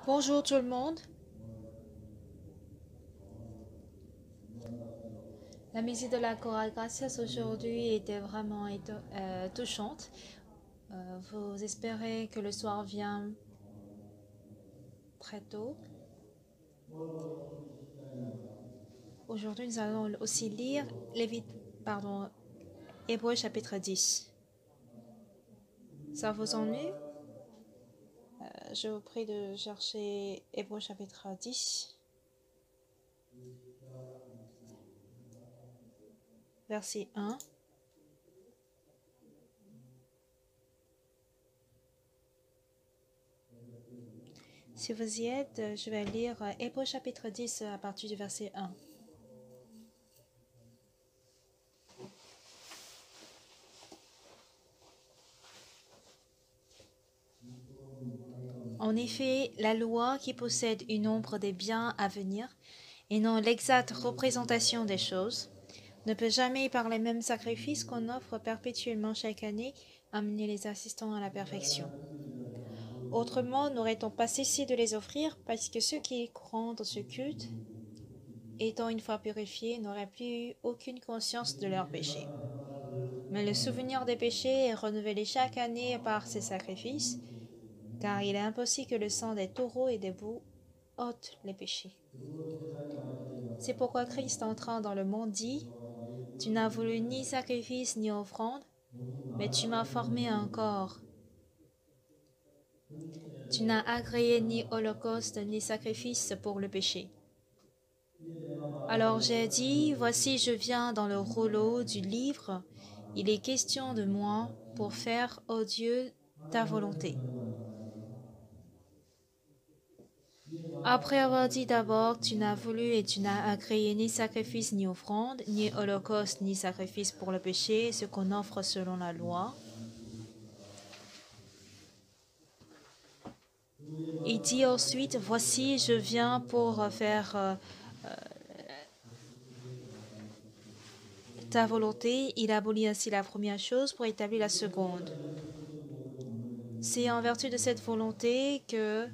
Bonjour tout le monde. La musique de la chorale Gracias aujourd'hui était vraiment touchante. Vous espérez que le soir vient très tôt. Aujourd'hui, nous allons aussi lire Hébreux chapitre 10. Ça vous ennuie? Je vous prie de chercher Hébreux chapitre 10, verset 1. Si vous y êtes, je vais lire Hébreux chapitre 10 à partir du verset 1. En effet, la loi qui possède une ombre des biens à venir et non l'exacte représentation des choses, ne peut jamais, par les mêmes sacrifices qu'on offre perpétuellement chaque année, amener les assistants à la perfection. Autrement, n'aurait-on pas cessé de les offrir, parce que ceux qui rendent ce culte, étant une fois purifiés, n'auraient plus eu aucune conscience de leurs péchés. Mais le souvenir des péchés est renouvelé chaque année par ces sacrifices, car il est impossible que le sang des taureaux et des boucs ôte les péchés. C'est pourquoi Christ entrant dans le monde dit: Tu n'as voulu ni sacrifice ni offrande, mais tu m'as formé un corps. Tu n'as agréé ni holocauste ni sacrifice pour le péché. Alors j'ai dit: Voici, je viens dans le rouleau du livre. Il est question de moi pour faire, ô Dieu, ta volonté. Après avoir dit d'abord: Tu n'as voulu et tu n'as agréé ni sacrifice ni offrande, ni holocauste ni sacrifice pour le péché, ce qu'on offre selon la loi. Il dit ensuite: Voici, je viens pour faire ta volonté. Il abolit ainsi la première chose pour établir la seconde. C'est en vertu de cette volonté que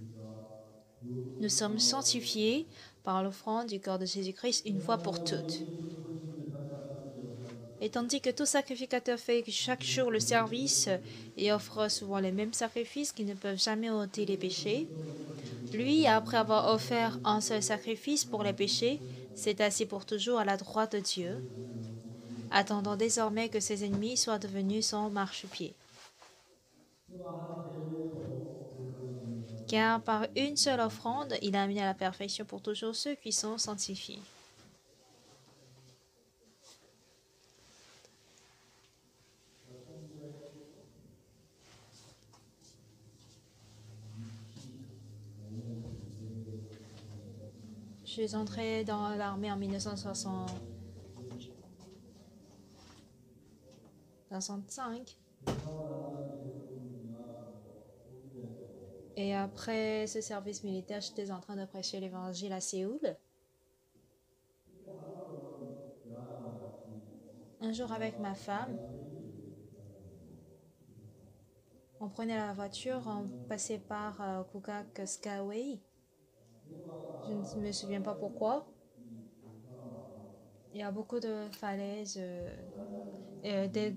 nous sommes sanctifiés par l'offrande du corps de Jésus-Christ une fois pour toutes. Et tandis que tout sacrificateur fait chaque jour le service et offre souvent les mêmes sacrifices qui ne peuvent jamais ôter les péchés, lui, après avoir offert un seul sacrifice pour les péchés, s'est assis pour toujours à la droite de Dieu, attendant désormais que ses ennemis soient devenus son marchepied. Car par une seule offrande, il a amené à la perfection pour toujours ceux qui sont sanctifiés. Je suis entrée dans l'armée en 1965. Et après ce service militaire, j'étais en train de prêcher l'évangile à Séoul. Un jour avec ma femme, on prenait la voiture, on passait par Kukak Skyway. Je ne me souviens pas pourquoi. Il y a beaucoup de falaises, des...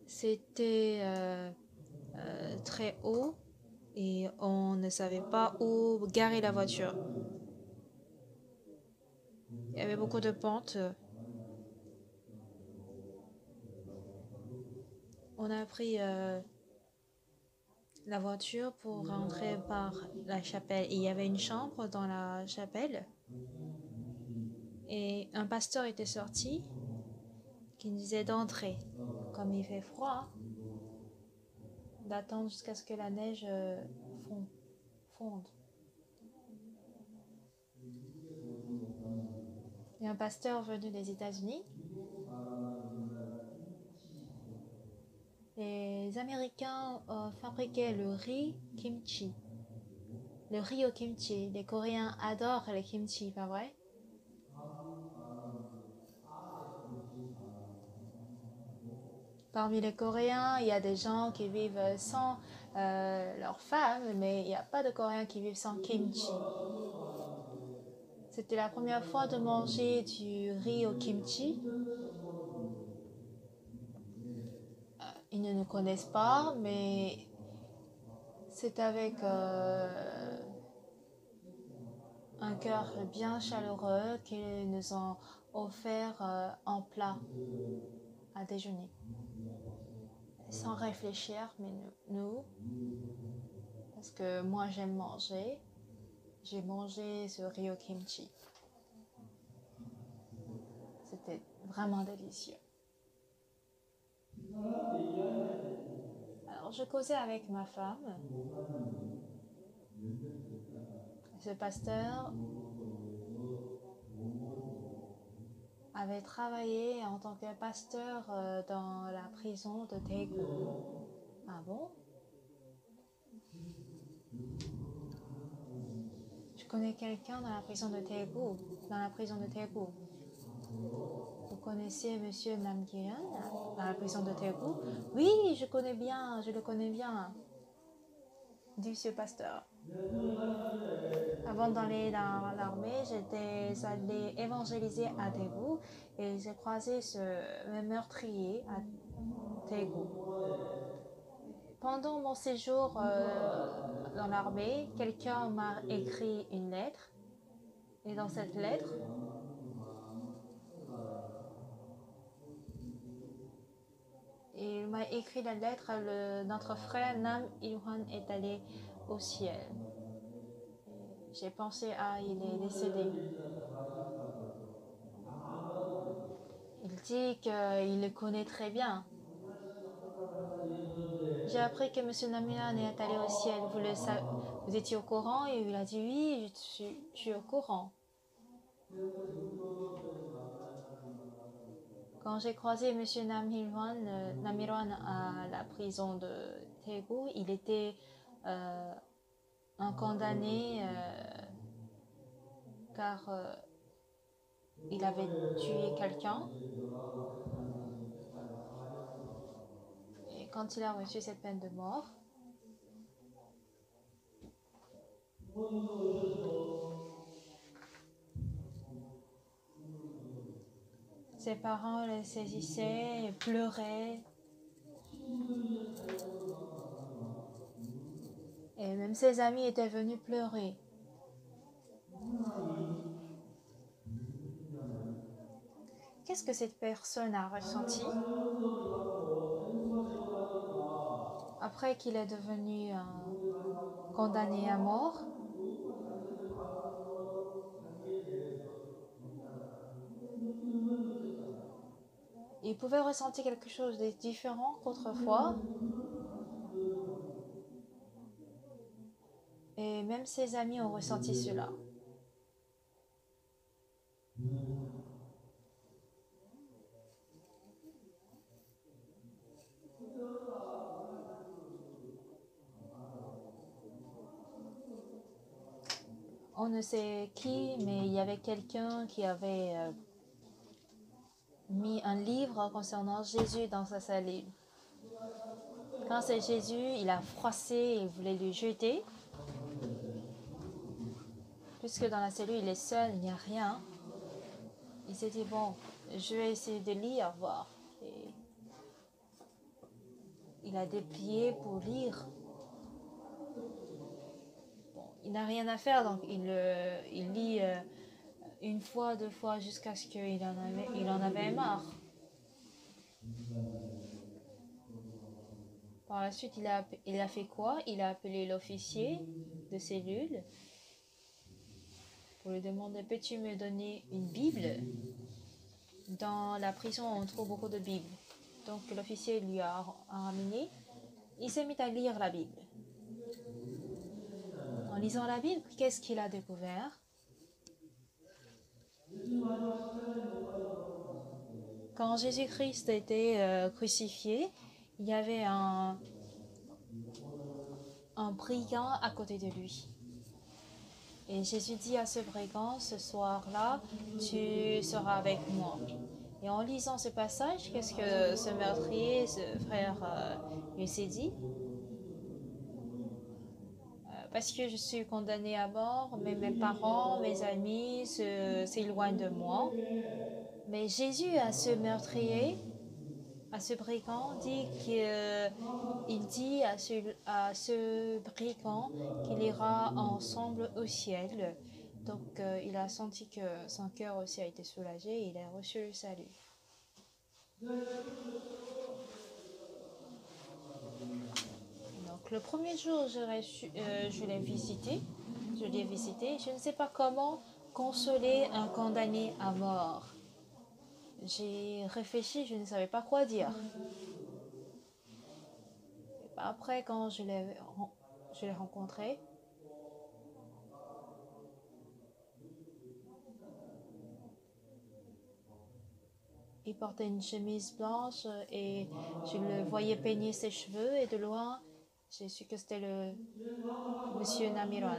C'était très haut et on ne savait pas où garer la voiture. Il y avait beaucoup de pentes. On a pris la voiture pour rentrer par la chapelle. Et il y avait une chambre dans la chapelle. Et un pasteur était sorti qui nous disait d'entrer. Comme il fait froid, d'attendre jusqu'à ce que la neige fonde. Il y a un pasteur venu des États-Unis. Les Américains fabriquaient le riz kimchi. Le riz au kimchi. Les Coréens adorent le kimchi, pas vrai? Parmi les Coréens, il y a des gens qui vivent sans leur femme, mais il n'y a pas de Coréens qui vivent sans kimchi. C'était la première fois de manger du riz au kimchi. Ils ne nous connaissent pas, mais c'est avec un cœur bien chaleureux qu'ils nous ont offert un plat à déjeuner. Sans réfléchir, mais nous, parce que moi j'aime manger, j'ai mangé ce riz au kimchi. C'était vraiment délicieux. Alors je causais avec ma femme. Ce pasteur avait travaillé en tant que pasteur dans la prison de Daegu. Ah bon? Je connais quelqu'un dans la prison de Daegu. Vous connaissez Monsieur Nam Ki-yeon dans la prison de Daegu? Oui, je le connais bien, dit ce pasteur. Avant d'aller dans l'armée, j'étais allée évangéliser à Daegu et j'ai croisé ce meurtrier à Daegu. Pendant mon séjour dans l'armée, quelqu'un m'a écrit une lettre et dans cette lettre, il m'a écrit la lettre, notre frère Nam Il-hwan est allé au ciel. J'ai pensé, il est décédé. Il dit qu'il le connaît très bien. J'ai appris que M. Namian est allé au ciel. Vous étiez au courant? Et il a dit oui, je suis au courant. Quand j'ai croisé M. Namirwan à la prison de Daegu, il était un condamné car il avait tué quelqu'un. Et quand il a reçu cette peine de mort, ses parents le saisissaient et pleuraient. Et même ses amis étaient venus pleurer. Qu'est-ce que cette personne a ressenti après qu'il est devenu condamné à mort? Il pouvait ressentir quelque chose de différent qu'autrefois. Et même ses amis ont ressenti cela. On ne sait qui, mais il y avait quelqu'un qui avait mis un livre concernant Jésus dans sa cellule. Quand c'est Jésus, il a froissé et voulait le jeter. Puisque dans la cellule, il est seul, il n'y a rien. Il s'est dit, bon, je vais essayer de lire, voir. Et il a déplié pour lire. Bon, il n'a rien à faire, donc il lit une fois, deux fois, jusqu'à ce qu'il en avait marre. Par la suite, il a fait quoi? Il a appelé l'officier de cellule pour lui demander, peux-tu me donner une Bible? Dans la prison, on trouve beaucoup de Bibles. Donc l'officier lui a ramené. Il s'est mis à lire la Bible. En lisant la Bible, qu'est-ce qu'il a découvert? Quand Jésus-Christ a été crucifié, il y avait un brigand à côté de lui. Et Jésus dit à ce brigand, ce soir-là, tu seras avec moi. Et en lisant ce passage, qu'est-ce que ce meurtrier, ce frère, lui s'est dit? Parce que je suis condamné à mort, mais mes parents, mes amis s'éloignent de moi. Mais Jésus, à ce meurtrier, à ce brigand, il dit à ce brigand qu'il ira ensemble au ciel. Donc il a senti que son cœur aussi a été soulagé et il a reçu le salut. Donc le premier jour, je l'ai visité. Je l'ai visité. Je ne sais pas comment consoler un condamné à mort. J'ai réfléchi, je ne savais pas quoi dire. Après, quand je l'ai rencontré, il portait une chemise blanche et je le voyais peigner ses cheveux et de loin, j'ai su que c'était le monsieur Namiran.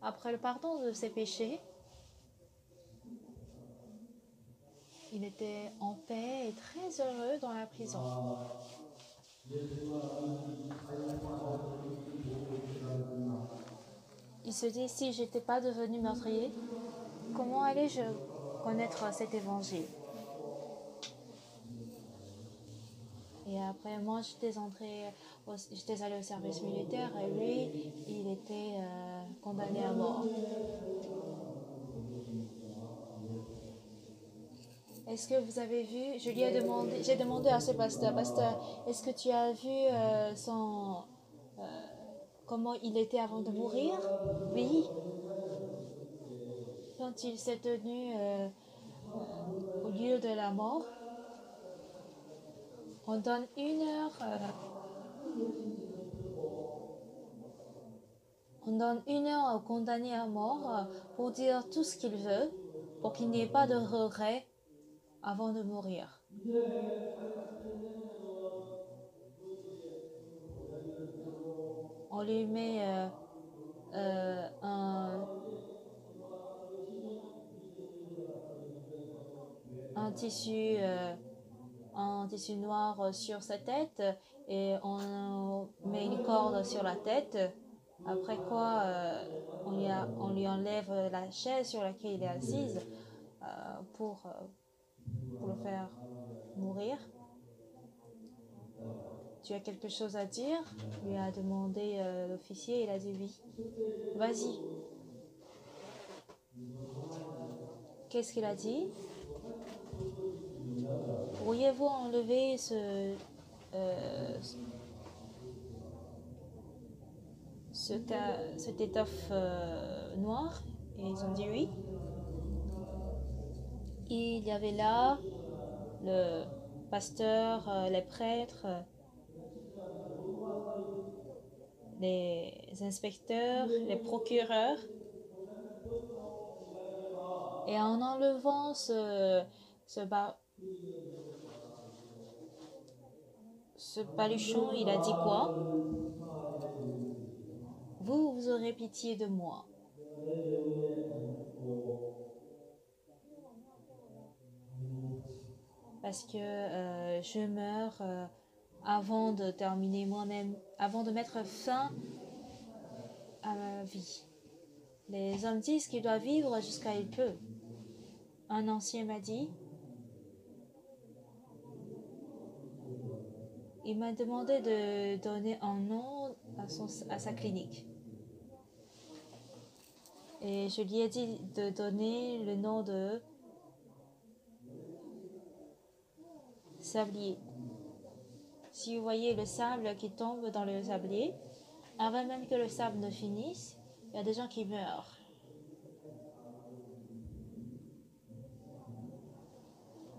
Après le pardon de ses péchés, il était en paix et très heureux dans la prison. Il se dit, si j'étais pas devenu meurtrier, comment allais-je connaître cet évangile? Et après, moi, j'étais allé au service militaire et lui, il était condamné à mort. Est-ce que vous avez vu, j'ai demandé à ce pasteur, est-ce que tu as vu comment il était avant de mourir? Oui, quand il s'est tenu au lieu de la mort, on donne 1 heure, on donne 1 heure au condamné à mort pour dire tout ce qu'il veut, pour qu'il n'y ait pas de regret avant de mourir. On lui met euh, un, un tissu, euh, un tissu noir sur sa tête et on met une corde sur la tête. Après quoi, on lui enlève la chaise sur laquelle il est assise euh, pour, pour le faire mourir. Tu as quelque chose à dire? Lui a demandé l'officier. Il a dit oui. Vas-y. Qu'est-ce qu'il a dit? Pourriez-vous enlever euh, cette étoffe noire? Et ils ont dit oui. Il y avait là le pasteur, les prêtres, les inspecteurs, les procureurs. Et en enlevant ce baluchon, il a dit quoi? Vous aurez pitié de moi. Parce que je meurs avant de terminer moi-même, avant de mettre fin à ma vie. Les hommes disent qu'il doit vivre jusqu'à il peut. Un ancien m'a dit, il m'a demandé de donner un nom à sa clinique. Et je lui ai dit de donner le nom de sablier. Si vous voyez le sable qui tombe dans le sablier, avant même que le sable ne finisse, il y a des gens qui meurent.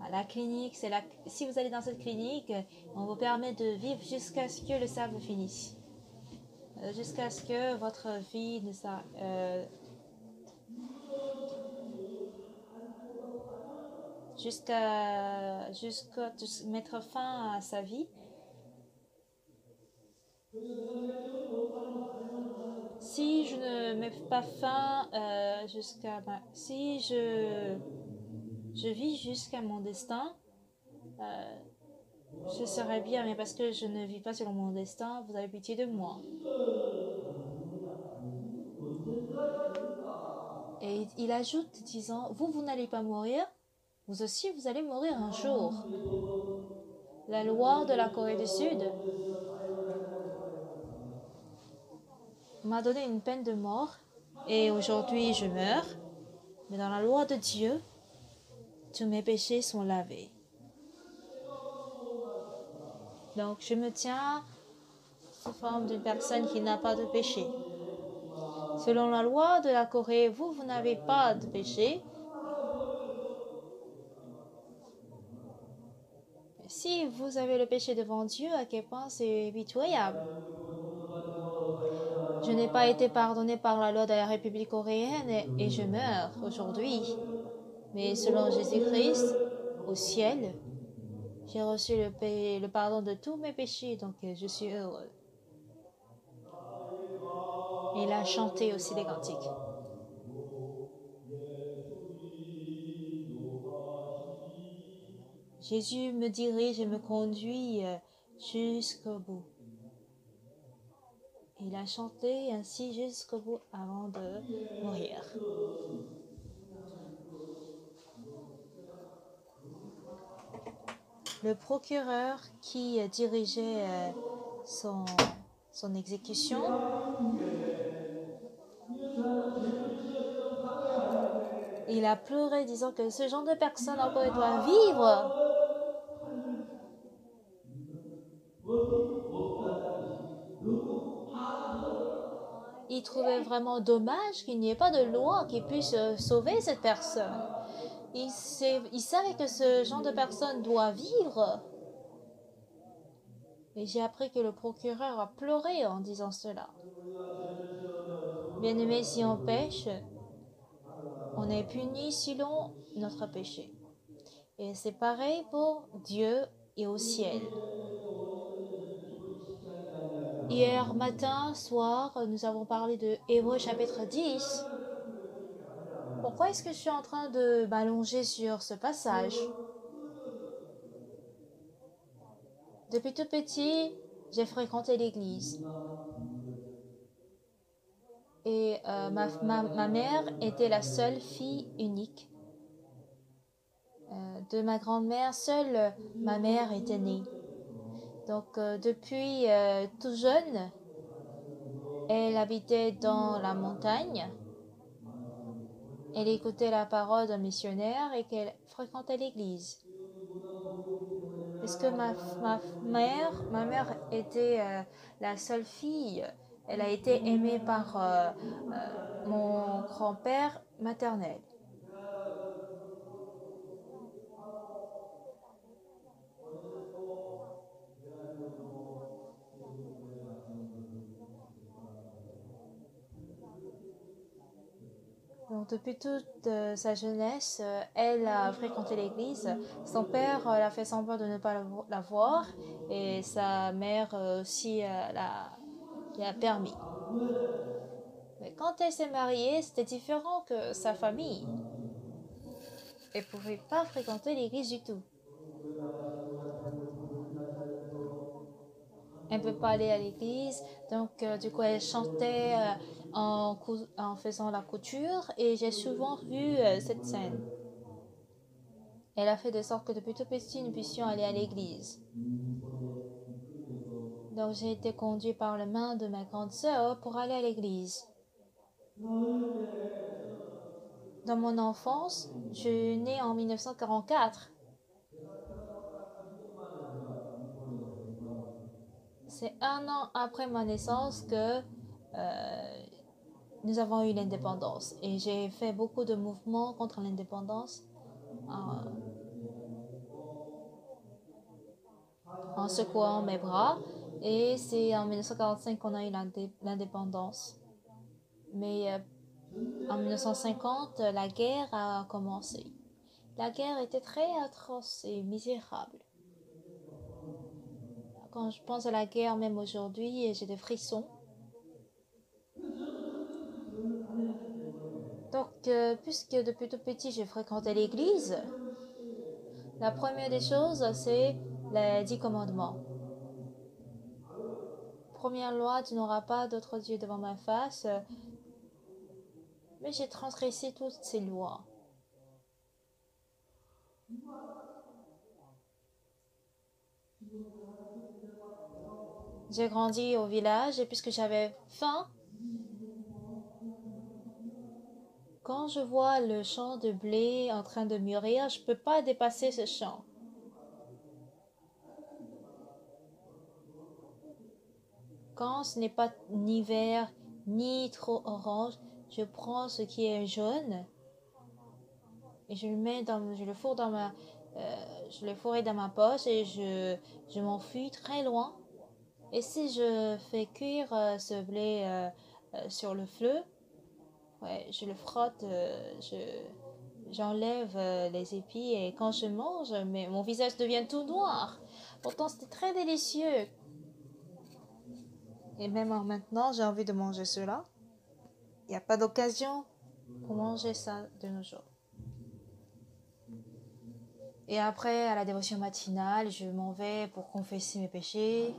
À la clinique, si vous allez dans cette clinique, on vous permet de vivre jusqu'à ce que le sable finisse. Jusqu'à ce que votre vie ne jusqu'à mettre fin à sa vie. Si je ne mets pas fin si je vis jusqu'à mon destin. Je serai bien, mais parce que je ne vis pas selon mon destin, vous avez pitié de moi. Et il ajoute, disant, vous n'allez pas mourir, vous aussi, vous allez mourir un jour. La loi de la Corée du Sud m'a donné une peine de mort, et aujourd'hui je meurs, mais dans la loi de Dieu, tous mes péchés sont lavés. Donc je me tiens sous forme d'une personne qui n'a pas de péché. Selon la loi de la Corée, vous n'avez pas de péché. Si vous avez le péché devant Dieu, à quel point c'est pitoyable. Je n'ai pas été pardonné par la loi de la République coréenne et je meurs aujourd'hui. Mais selon Jésus-Christ, au ciel, j'ai reçu le pardon de tous mes péchés, donc je suis heureux. Et il a chanté aussi des cantiques. Jésus me dirige et me conduit jusqu'au bout. Il a chanté ainsi jusqu'au bout avant de mourir. Le procureur qui dirigeait son, son exécution, il a pleuré disant que ce genre de personne encore doit vivre. Il trouvait vraiment dommage qu'il n'y ait pas de loi qui puisse sauver cette personne. Il savait que ce genre de personne doit vivre. Et j'ai appris que le procureur a pleuré en disant cela. Bien-aimé, si on pêche, on est puni selon notre péché. Et c'est pareil pour Dieu et au ciel. Hier matin, soir, nous avons parlé de Hébreux chapitre 10. Pourquoi est-ce que je suis en train de m'allonger sur ce passage? Depuis tout petit, j'ai fréquenté l'église. Et ma mère était la seule fille unique. De ma grand-mère, seule ma mère était née. Donc depuis tout jeune, elle habitait dans la montagne. Elle écoutait la parole d'un missionnaire et qu'elle fréquentait l'église. Puisque ma mère était la seule fille, elle a été aimée par mon grand-père maternel. Donc, depuis toute sa jeunesse, elle a fréquenté l'église. Son père a fait semblant de ne pas la voir et sa mère aussi lui a permis. Mais quand elle s'est mariée, c'était différent que sa famille. Elle ne pouvait pas fréquenter l'église du tout. Elle ne peut pas aller à l'église, donc du coup elle chantait en faisant la couture et j'ai souvent vu cette scène. Elle a fait de sorte que depuis tout petit nous puissions aller à l'église. Donc j'ai été conduit par la main de ma grande sœur pour aller à l'église. Dans mon enfance, je suis née en 1944. C'est un an après ma naissance que nous avons eu l'indépendance. Et j'ai fait beaucoup de mouvements contre l'indépendance en secouant mes bras. Et c'est en 1945 qu'on a eu l'indépendance. Mais en 1950, la guerre a commencé. La guerre était très atroce et misérable. Quand je pense à la guerre, même aujourd'hui, j'ai des frissons. Donc, puisque depuis tout petit, j'ai fréquenté l'église, La première des choses, c'est les 10 commandements. Première loi, tu n'auras pas d'autre Dieu devant ma face. Mais j'ai transgressé toutes ces lois. J'ai grandi au village et puisque j'avais faim, quand je vois le champ de blé en train de mûrir, je ne peux pas dépasser ce champ. Quand ce n'est pas ni vert ni trop orange, je prends ce qui est jaune et je le fourre dans je le fourrai dans ma poche et je m'enfuis très loin. Et si je fais cuire ce blé sur le feu, ouais, je le frotte, j'enlève les épis et quand je mange, mon visage devient tout noir. Pourtant, c'était très délicieux. Et même maintenant, j'ai envie de manger cela. Il n'y a pas d'occasion pour manger ça de nos jours. Et après, à la dévotion matinale, je m'en vais pour confesser mes péchés.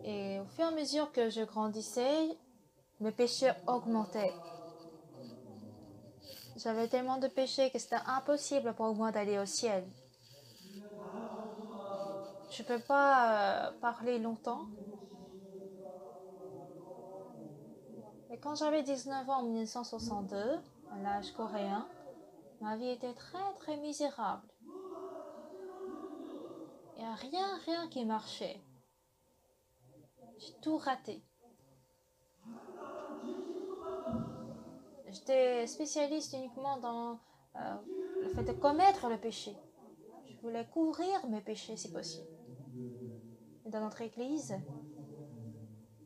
Et au fur et à mesure que je grandissais, mes péchés augmentaient. J'avais tellement de péchés que c'était impossible pour moi d'aller au ciel. Je ne peux pas parler longtemps. Et quand j'avais 19 ans en 1962, à l'âge coréen, ma vie était très très misérable. Il n'y a rien qui marchait. J'ai tout raté. J'étais spécialiste uniquement dans le fait de commettre le péché. Je voulais couvrir mes péchés si possible. Et dans notre église,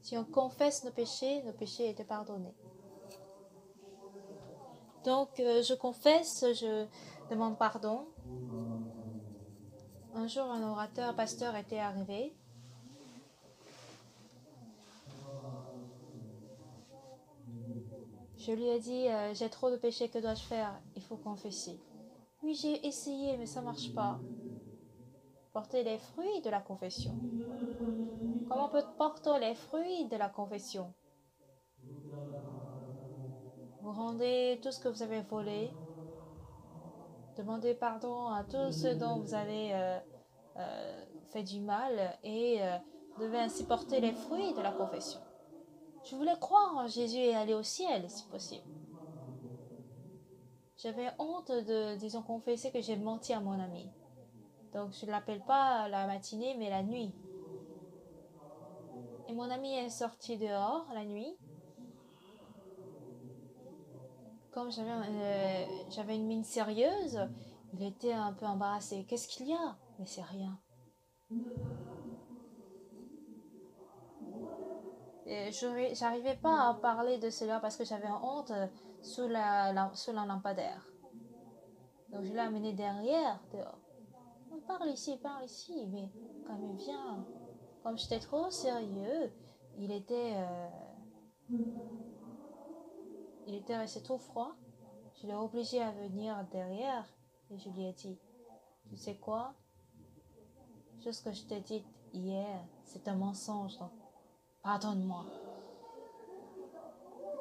si on confesse nos péchés étaient pardonnés. Donc je confesse, je demande pardon. Un jour, un orateur, un pasteur était arrivé. Je lui ai dit, j'ai trop de péchés, que dois-je faire? Il faut confesser. Oui, j'ai essayé, mais ça ne marche pas. Porter les fruits de la confession. Comment peut porter les fruits de la confession? Vous rendez tout ce que vous avez volé. Demandez pardon à tous ceux dont vous avez fait du mal et devez ainsi porter les fruits de la confession. Je voulais croire en Jésus et aller au ciel si possible. J'avais honte de, disons, confesser que j'ai menti à mon ami. Donc je ne l'appelle pas la matinée mais la nuit. Et mon ami est sorti dehors la nuit. Comme j'avais une mine sérieuse, il était un peu embarrassé. Qu'est-ce qu'il y a? Mais c'est rien. J'arrivais pas à parler de cela parce que j'avais honte sous la lampadaire. Donc je l'ai amené derrière, dehors. On parle ici, mais quand même viens. Comme j'étais trop sérieux, il était, euh, il était resté trop froid. Je l'ai obligé à venir derrière et je lui ai dit, tu sais quoi? Tout ce que je t'ai dit hier, c'est un mensonge, donc pardonne-moi.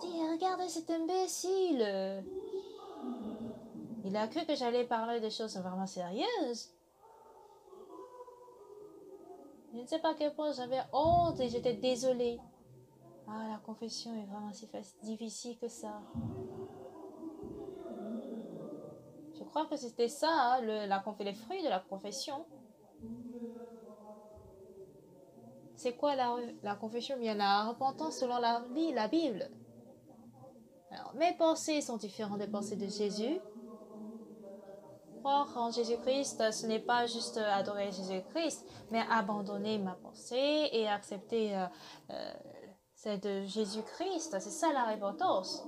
Dis, regarde cet imbécile! Il a cru que j'allais parler de choses vraiment sérieuses. Je ne sais pas à quel point j'avais honte et j'étais désolée. Ah, la confession est vraiment si difficile que ça. Je crois que c'était ça, hein, les fruits de la confession. C'est quoi la confession? Bien, la repentance selon la Bible. Alors, mes pensées sont différentes des pensées de Jésus. Croire en Jésus-Christ, ce n'est pas juste adorer Jésus-Christ, mais abandonner ma pensée et accepter celle de Jésus-Christ. C'est ça la repentance.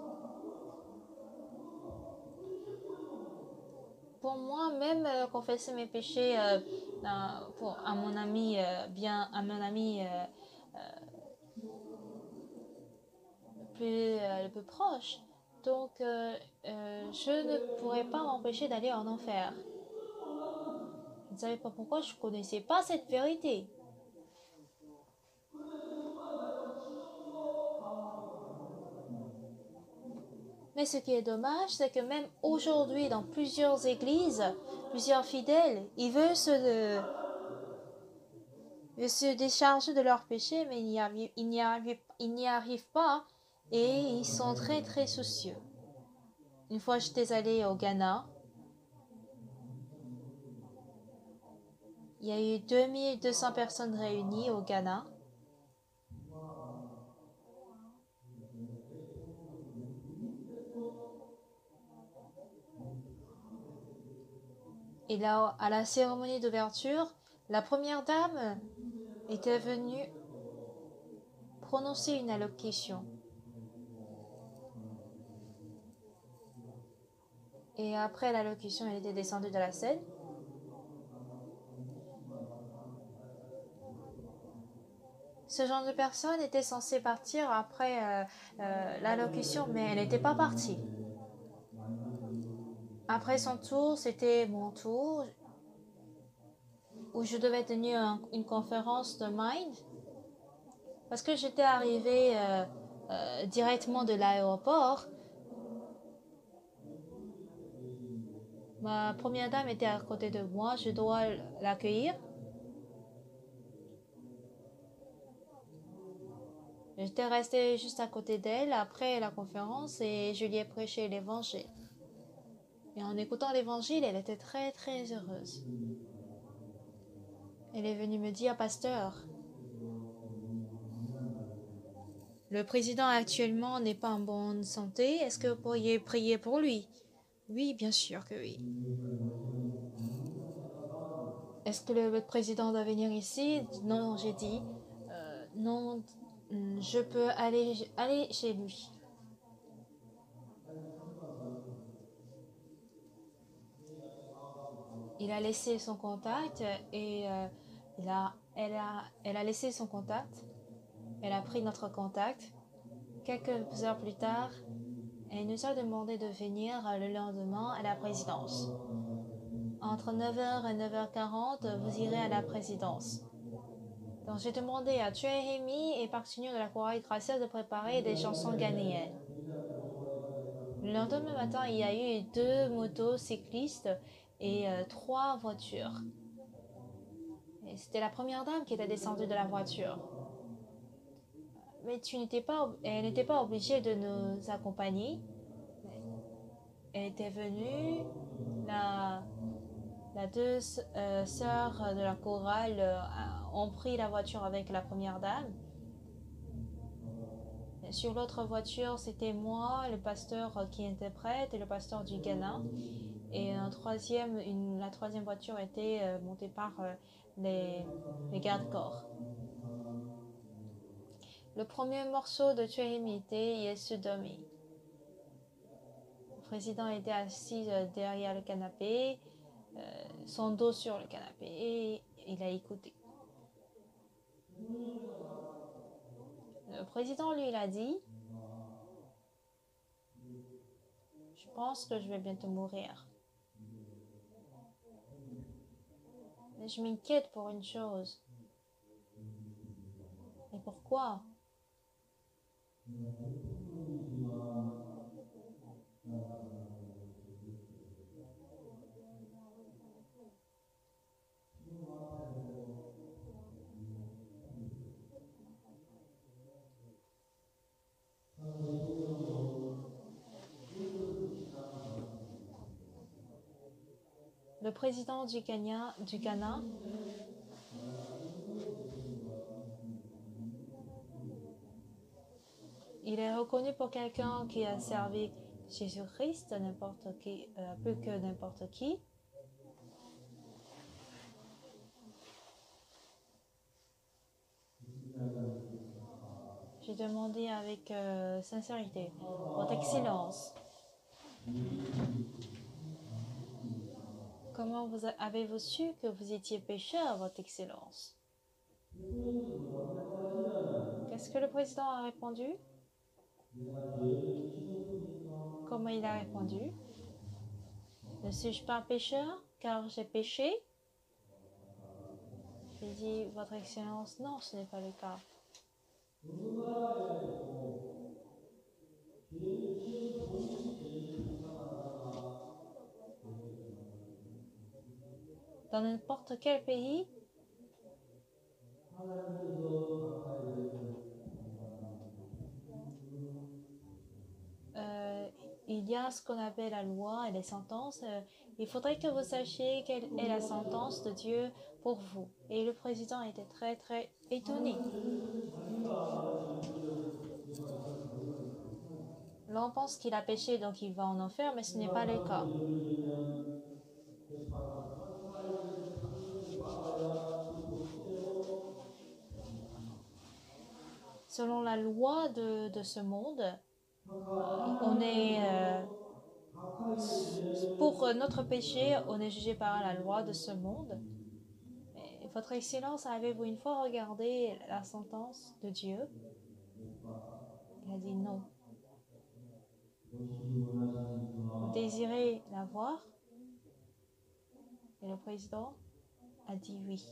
Pour moi, même confesser mes péchés à mon ami le plus proche, Donc, je ne pourrais pas m'empêcher d'aller en enfer. Je ne savais pas pourquoi je ne connaissais pas cette vérité. Mais ce qui est dommage, c'est que même aujourd'hui, dans plusieurs églises, plusieurs fidèles, ils se décharger de leurs péchés, mais ils n'y arrivent pas et ils sont très très soucieux. Une fois, j'étais allée au Ghana. Il y a eu 2200 personnes réunies au Ghana. Et là, à la cérémonie d'ouverture, la première dame était venue prononcer une allocution. Et après l'allocution, elle était descendue de la scène. Ce genre de personne était censée partir après l'allocution, mais elle n'était pas partie. Après son tour, c'était mon tour, où je devais tenir une conférence de Mind, parce que j'étais arrivée directement de l'aéroport. Ma première dame était à côté de moi, je dois l'accueillir. J'étais restée juste à côté d'elle après la conférence et je lui ai prêché l'évangile. Et en écoutant l'évangile, elle était très très heureuse. Elle est venue me dire, pasteur, le président actuellement n'est pas en bonne santé, est-ce que vous pourriez prier pour lui? Oui, bien sûr que oui. Est-ce que le président doit venir ici? Non, j'ai dit, non, je peux aller chez lui. Il a laissé son contact et elle a laissé son contact. Elle a pris notre contact. Quelques heures plus tard, elle nous a demandé de venir le lendemain à la présidence. Entre 9h et 9h40, vous irez à la présidence. Donc j'ai demandé à Hemi et Park Shin-young de la chorale Gracia de préparer des chansons ghanéennes. Le lendemain matin, il y a eu 2 motocyclistes et 3 voitures. Et c'était la première dame qui était descendue de la voiture. Mais elle n'était pas obligée de nous accompagner. Elle était venue, la deux sœurs de la chorale ont pris la voiture avec la première dame. Et sur l'autre voiture, c'était moi, le pasteur qui interprète et le pasteur du Ghana. Et la troisième voiture était montée par les gardes-corps. Le premier morceau de Chehimi était Yesudomi. Le président était assis derrière le canapé, son dos sur le canapé, et il a écouté. Le président, lui, il a dit, je pense que je vais bientôt mourir. Mais je m'inquiète pour une chose. Et pourquoi? Le président du Ghana, il est reconnu pour quelqu'un qui a servi Jésus-Christ, plus que n'importe qui. J'ai demandé avec sincérité, Votre Excellence, comment avez-vous su que vous étiez pécheur, Votre Excellence? Qu'est-ce que le président a répondu? Comment il a répondu? Ne suis-je pas un pécheur, car j'ai péché? Il dit, Votre Excellence, non, ce n'est pas le cas. Dans n'importe quel pays, euh, il y a ce qu'on appelle la loi et les sentences. Il faudrait que vous sachiez quelle est la sentence de Dieu pour vous. Et le président était très très étonné. L'on pense qu'il a péché donc il va en enfer, mais ce n'est pas le cas. Selon la loi de ce monde, on est pour notre péché, on est jugé par la loi de ce monde. Mais, Votre Excellence, avez-vous une fois regardé la sentence de Dieu? Il a dit non. Vous désirez la voir? Et le président a dit oui.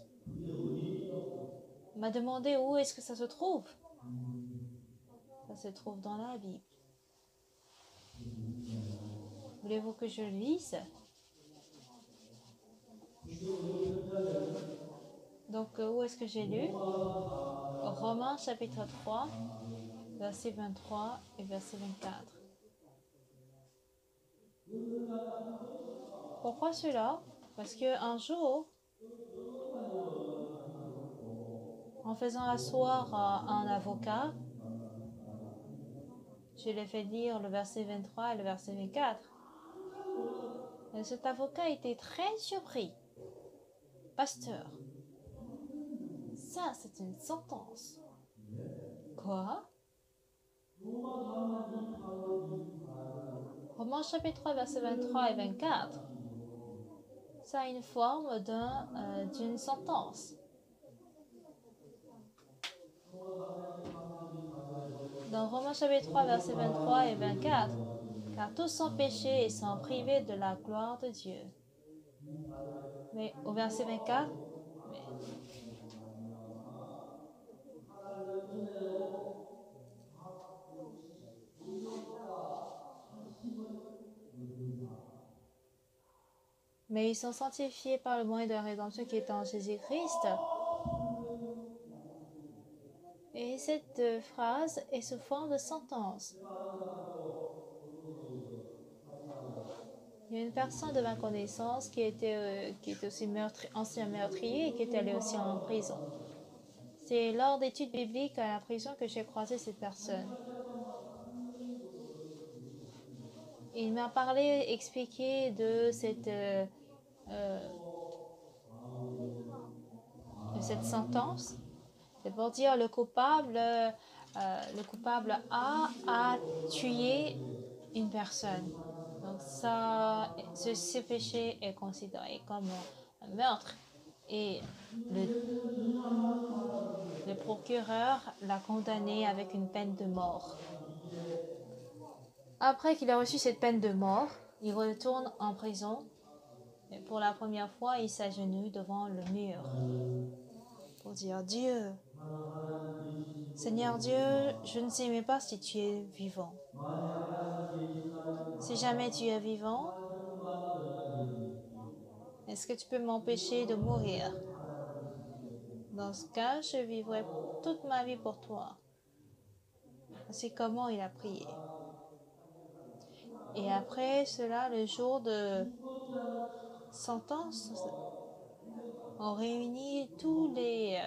Il m'a demandé où est-ce que ça se trouve. Ça se trouve dans la Bible. Voulez-vous que je le lise? Donc, où est-ce que j'ai lu? Romains chapitre 3, verset 23 et verset 24. Pourquoi cela? Parce qu'un jour, en faisant asseoir un avocat, je lui ai fait lire le verset 23 et le verset 24. Et cet avocat était très surpris. Pasteur, ça c'est une sentence. Quoi? Romains chapitre 3, verset 23 et 24. Ça a une forme d'une sentence. Dans Romains chapitre 3, verset 23 et 24, car tous sont péchés et sont privés de la gloire de Dieu. Mais au verset 24, mais ils sont sanctifiés par le moyen de la rédemption qui est en Jésus-Christ. Et cette phrase est sous forme de sentence. Il y a une personne de ma connaissance qui était aussi ancien meurtrier et qui est allé aussi en prison. C'est lors d'études bibliques à la prison que j'ai croisé cette personne. Il m'a parlé, expliqué de cette sentence. C'est pour dire le coupable a tué une personne. Donc ça, ce péché est considéré comme un meurtre. Et le procureur l'a condamné avec une peine de mort. Après qu'il a reçu cette peine de mort, il retourne en prison. Et pour la première fois, il s'agenouille devant le mur pour dire Dieu, Seigneur Dieu, je ne sais même pas si tu es vivant. Si jamais tu es vivant, est-ce que tu peux m'empêcher de mourir? Dans ce cas, je vivrai toute ma vie pour toi. C'est comment il a prié. Et après cela, le jour de sentence, on réunit tous les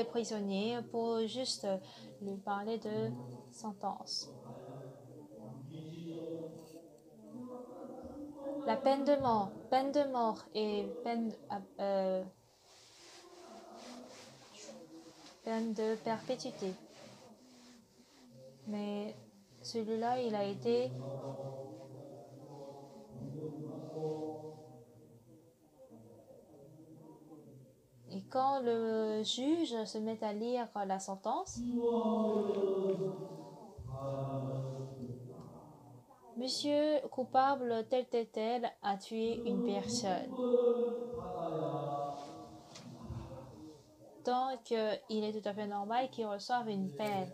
prisonniers pour juste lui parler de sentence. La peine de mort et peine de perpétuité. Mais celui-là, il a été Et quand le juge se met à lire la sentence, Monsieur coupable tel a tué une personne. Donc, il est tout à fait normal qu'il reçoive une peine.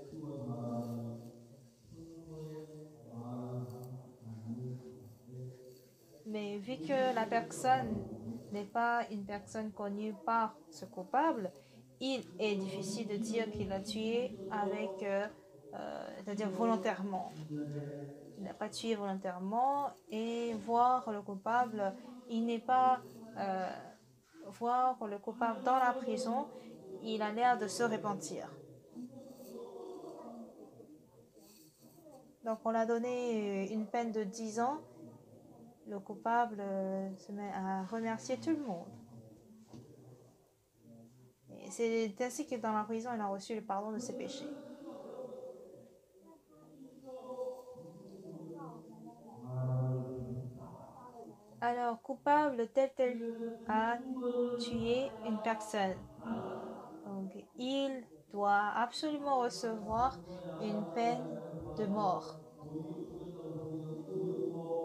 Mais vu que la personne n'est pas une personne connue par ce coupable, il est difficile de dire qu'il a tué c'est-à-dire volontairement. Il n'a pas tué volontairement et voir le coupable, il n'est pas euh, voir le coupable dans la prison, il a l'air de se repentir. Donc on a donné une peine de 10 ans. Le coupable se met à remercier tout le monde. Et c'est ainsi que dans la prison, il a reçu le pardon de ses péchés. Alors, coupable tel a tué une personne. Donc, il doit absolument recevoir une peine de mort.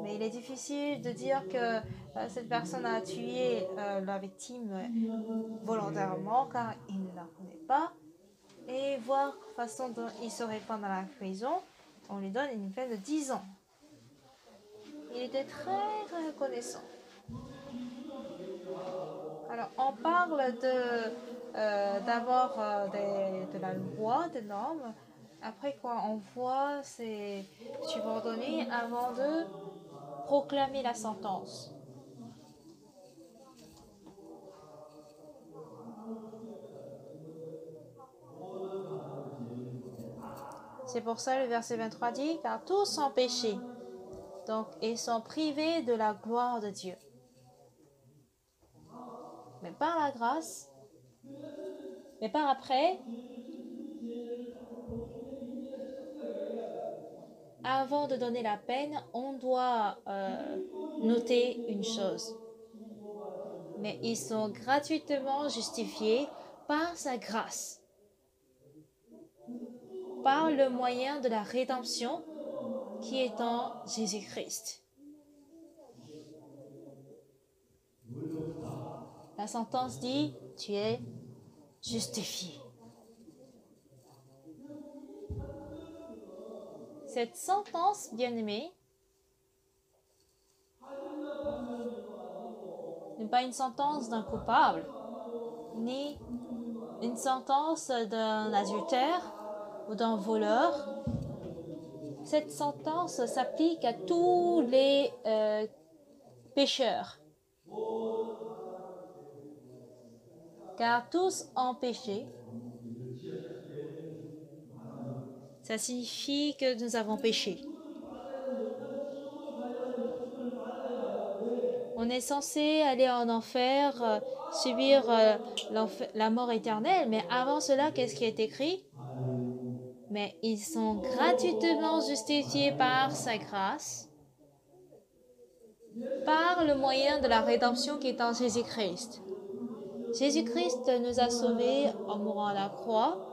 Mais il est difficile de dire que cette personne a tué la victime volontairement car il ne la connaît pas. Et voir la façon dont il se répand dans la prison, on lui donne une peine de 10 ans. Il était très reconnaissant. Alors, on parle d'abord de la loi, des normes. Après quoi, on voit c'est subordonné avant de proclamer la sentence. C'est pour ça le verset 23 dit, car tous sont péchés, donc ils sont privés de la gloire de Dieu. Mais par la grâce, mais par après, avant de donner la peine, on doit noter une chose. Mais ils sont gratuitement justifiés par sa grâce, par le moyen de la rédemption qui est en Jésus-Christ. La sentence dit, tu es justifié. Cette sentence, bien-aimée, n'est pas une sentence d'un coupable, ni une sentence d'un adultère ou d'un voleur. Cette sentence s'applique à tous les pécheurs, car tous ont péché. Ça signifie que nous avons péché. On est censé aller en enfer, subir la mort éternelle, mais avant cela, qu'est-ce qui est écrit? Mais ils sont gratuitement justifiés par sa grâce, par le moyen de la rédemption qui est en Jésus-Christ. Jésus-Christ nous a sauvés en mourant à la croix,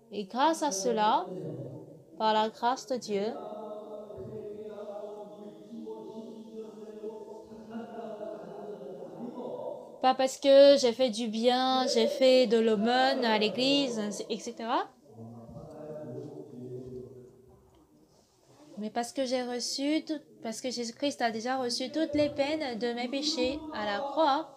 et grâce à cela, par la grâce de Dieu, pas parce que j'ai fait du bien, j'ai fait de l'aumône à l'église, etc. Mais parce que parce que Jésus-Christ a déjà reçu toutes les peines de mes péchés à la croix.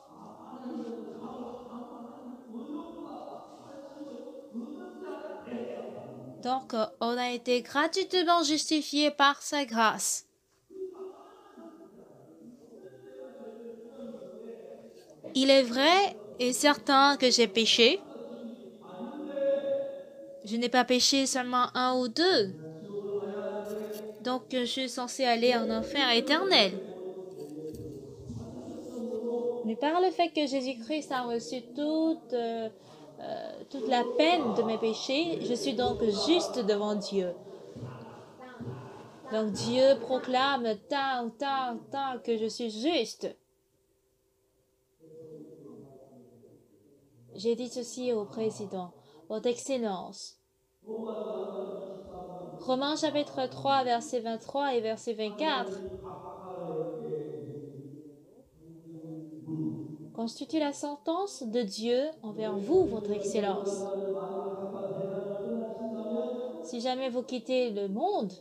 Donc, on a été gratuitement justifié par sa grâce. Il est vrai et certain que j'ai péché. Je n'ai pas péché seulement un ou deux. Donc, je suis censé aller en enfer éternel. Mais par le fait que Jésus-Christ a reçu toute la peine de mes péchés, je suis donc juste devant Dieu. Donc Dieu proclame tant que je suis juste. J'ai dit ceci au président, Votre Excellence. Romains chapitre 3, verset 23 et verset 24 constitue la sentence de Dieu envers vous, votre excellence. Si jamais vous quittez le monde,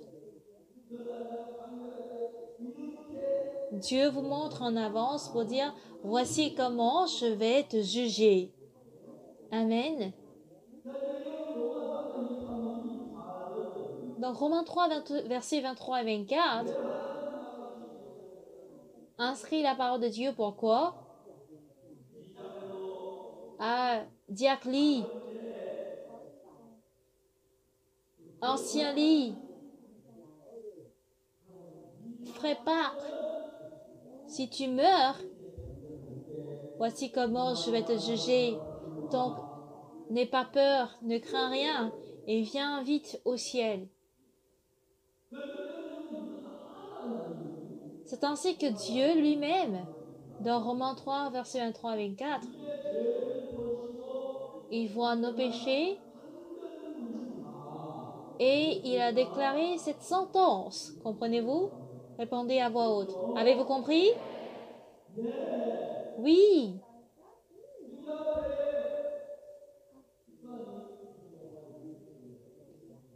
Dieu vous montre en avance pour dire, voici comment je vais te juger. Amen. Dans Romains 3, versets 23 et 24, inscrit la parole de Dieu pourquoi? Ah, diacli, ancien lit, prépare. Si tu meurs, voici comment je vais te juger. Donc, n'aie pas peur, ne crains rien, et viens vite au ciel. C'est ainsi que Dieu lui-même, dans Romains 3, versets 23 et 24, il voit nos péchés et il a déclaré cette sentence. Comprenez-vous? Répondez à voix haute. Avez-vous compris? Oui.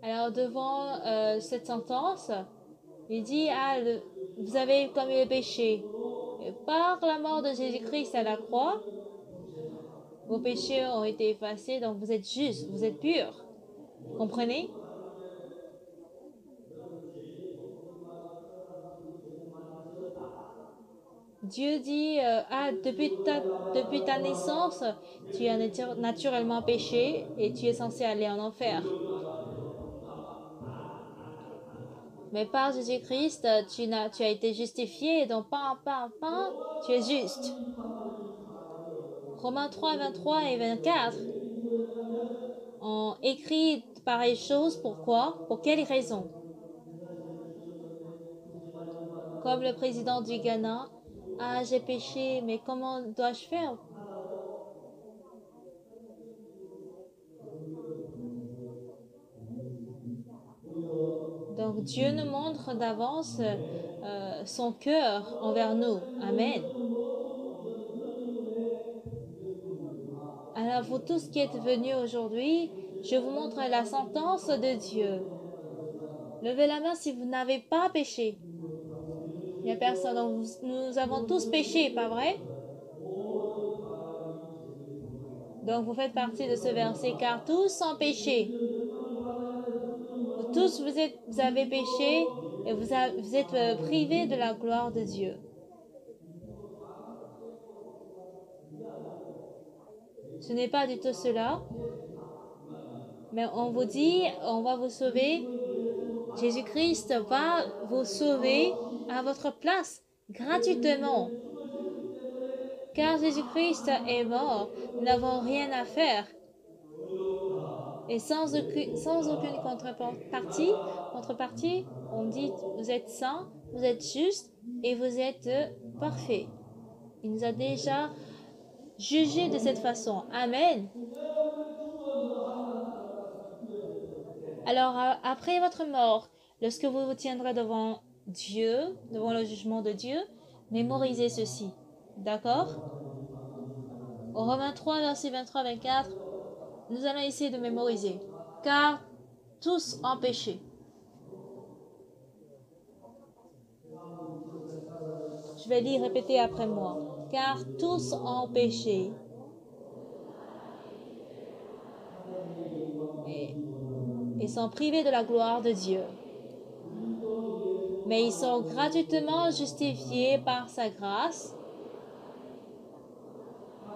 Alors devant cette sentence, il dit, ah, vous avez commis le péché. Et par la mort de Jésus-Christ à la croix, vos péchés ont été effacés, donc vous êtes juste, vous êtes pur. Comprenez? Dieu dit, ah, depuis ta naissance, tu as naturellement péché et tu es censé aller en enfer. Mais par Jésus-Christ, tu as été justifié, donc tu es juste. Romains 3, 23 et 24 ont écrit pareille chose. Pourquoi? Pour quelle raison? Comme le président du Ghana, ah, j'ai péché, mais comment dois-je faire? Donc Dieu nous montre d'avance son cœur envers nous. Amen. Alors vous tous qui êtes venus aujourd'hui, je vous montre la sentence de Dieu. Levez la main si vous n'avez pas péché. Il n'y a personne. Donc nous avons tous péché, pas vrai? Donc vous faites partie de ce verset, car tous ont péché. Vous tous vous avez péché et vous êtes privés de la gloire de Dieu. Ce n'est pas du tout cela. Mais on vous dit, on va vous sauver. Jésus-Christ va vous sauver à votre place, gratuitement. Car Jésus-Christ est mort, nous n'avons rien à faire. Et sans aucune contrepartie, on dit, vous êtes saint, vous êtes juste et vous êtes parfait. Il nous a déjà jugés de cette façon. Amen. Alors, après votre mort, lorsque vous vous tiendrez devant Dieu, devant le jugement de Dieu, mémorisez ceci. D'accord? Au Romains 3, versets 23-24, nous allons essayer de mémoriser. Car tous ont péché. Je vais lire, répéter après moi. Car tous ont péché. Et sont privés de la gloire de Dieu. Mais ils sont gratuitement justifiés par sa grâce,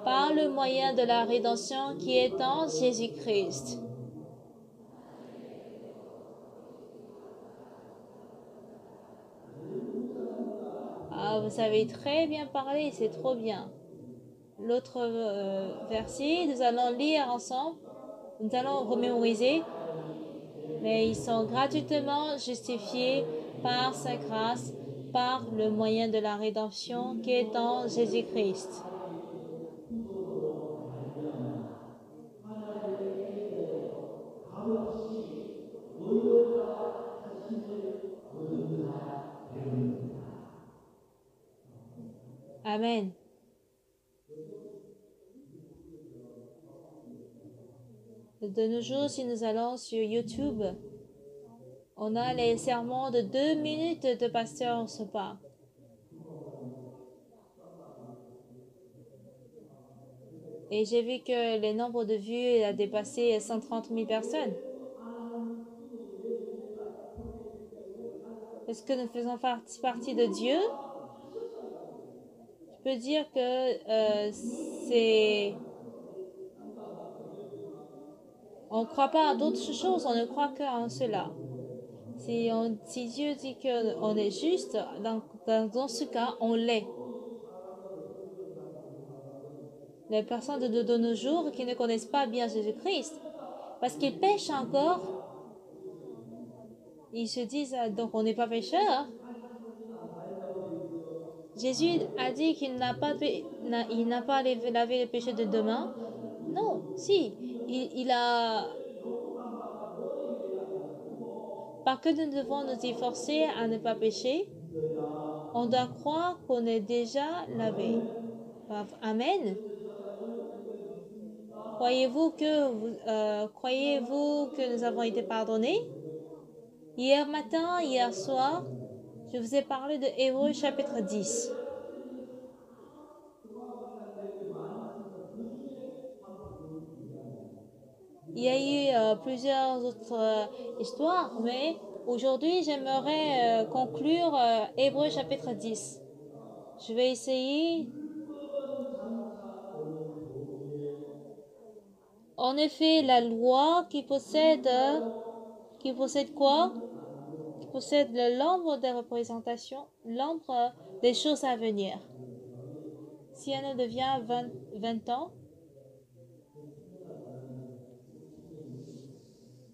par le moyen de la rédemption qui est en Jésus-Christ. Ah, vous savez très bien parler, c'est trop bien. L'autre verset, nous allons lire ensemble, nous allons remémoriser. Mais ils sont gratuitement justifiés par sa grâce, par le moyen de la rédemption qui est en Jésus-Christ. Amen. De nos jours, si nous allons sur YouTube, on a les sermons de 2 minutes de pasteur Sopa. Et j'ai vu que le nombre de vues a dépassé 130 000 personnes. Est-ce que nous faisons partie de Dieu? Je peux dire que c'est... On ne croit pas à d'autres choses, on ne croit qu'en cela. Si Dieu dit qu'on est juste, dans ce cas, on l'est. Les personnes de nos jours qui ne connaissent pas bien Jésus-Christ, parce qu'ils pêchent encore, ils se disent, donc on n'est pas pécheur. Jésus a dit qu'il n'a pas, il n'a pas lavé le péché de demain. Non, si, il a... Parce que nous devons nous efforcer à ne pas pécher, on doit croire qu'on est déjà lavé. Amen. Croyez-vous que nous avons été pardonnés? Hier matin, hier soir, je vous ai parlé de Hébreux chapitre 10. Il y a eu plusieurs autres histoires, mais aujourd'hui, j'aimerais conclure Hébreux chapitre 10. Je vais essayer. En effet, la loi qui possède quoi? Qui possède l'ombre des représentations, l'ombre des choses à venir. Si elle devient 20 ans,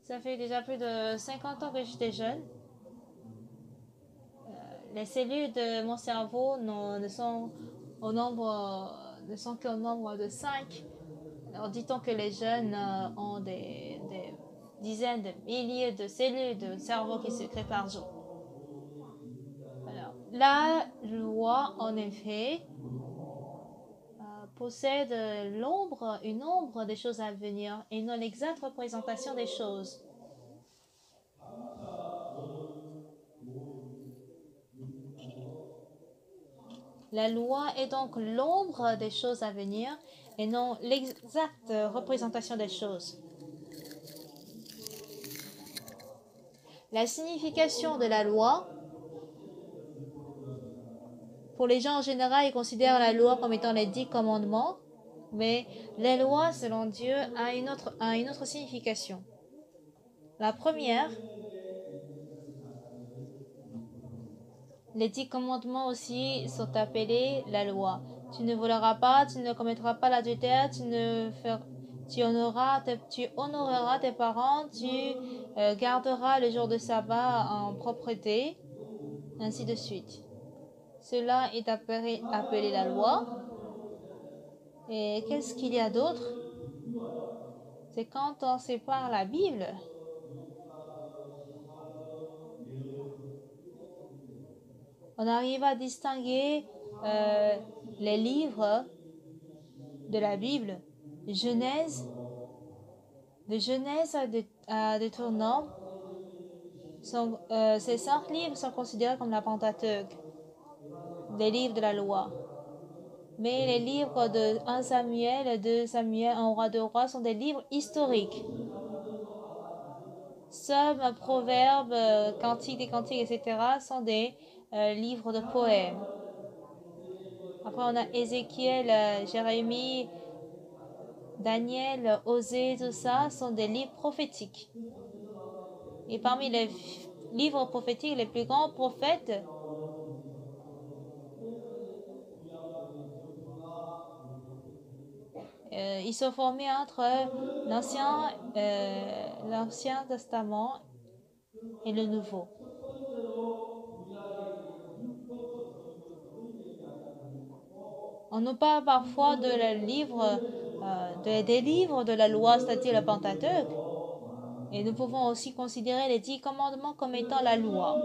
ça fait déjà plus de 50 ans que j'étais jeune. Les cellules de mon cerveau ne sont qu'au nombre de 5. Alors dit-on que les jeunes ont des dizaines de milliers de cellules de cerveau qui se créent par jour. Alors, la loi, en effet, possède une ombre des choses à venir et non l'exacte représentation des choses. La loi est donc l'ombre des choses à venir et non l'exacte représentation des choses. La signification de la loi, pour les gens en général, ils considèrent la loi comme étant les 10 commandements, mais la loi, selon Dieu, a une autre signification. La première, les 10 commandements aussi sont appelés la loi. Tu ne voleras pas, tu ne commettras pas l'adultère, tu honoreras tes parents, tu garderas le jour de sabbat en propreté, ainsi de suite. Cela est appelé la loi. Et qu'est-ce qu'il y a d'autre? C'est quand on sépare la Bible. On arrive à distinguer les livres de la Bible, de Genèse à Deutéronome. Ces 5 livres sont considérés comme la Pentateuque, des livres de la loi. Mais les livres de 1 Samuel, 2 Samuel, 1 roi, 2 rois sont des livres historiques. Psaumes, proverbes, cantiques des cantiques, etc. sont des livres de poèmes. Après, on a Ézéchiel, Jérémie, Daniel, Osée, tout ça sont des livres prophétiques. Et parmi les livres prophétiques, les plus grands prophètes, ils sont formés entre l'Ancien Testament et le Nouveau. On nous parle parfois des livres de la loi, c'est-à-dire le Pentateuque. Et nous pouvons aussi considérer les 10 commandements comme étant la loi.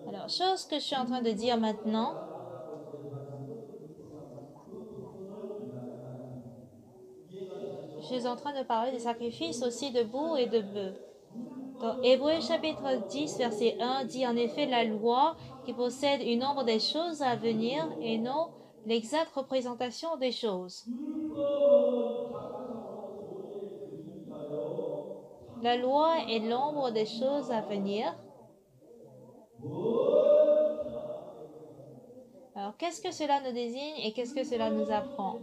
Alors, chose que je suis en train de dire maintenant, Je suis en train de parler des sacrifices aussi de boucs et de bœufs. Dans Hébreux chapitre 10, verset 1 dit en effet la loi qui possède une nombre des choses à venir et non l'exacte représentation des choses. La loi est l'ombre des choses à venir. Alors, qu'est-ce que cela nous désigne et qu'est-ce que cela nous apprend?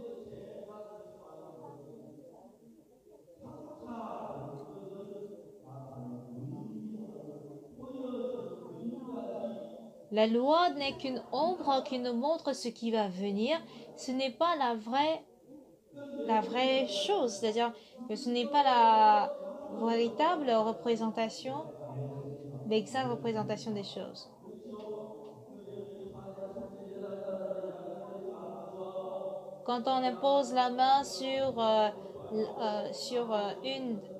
La loi n'est qu'une ombre qui nous montre ce qui va venir. Ce n'est pas la vraie chose, c'est-à-dire que ce n'est pas la véritable représentation, l'exacte représentation des choses. Quand on impose la main sur,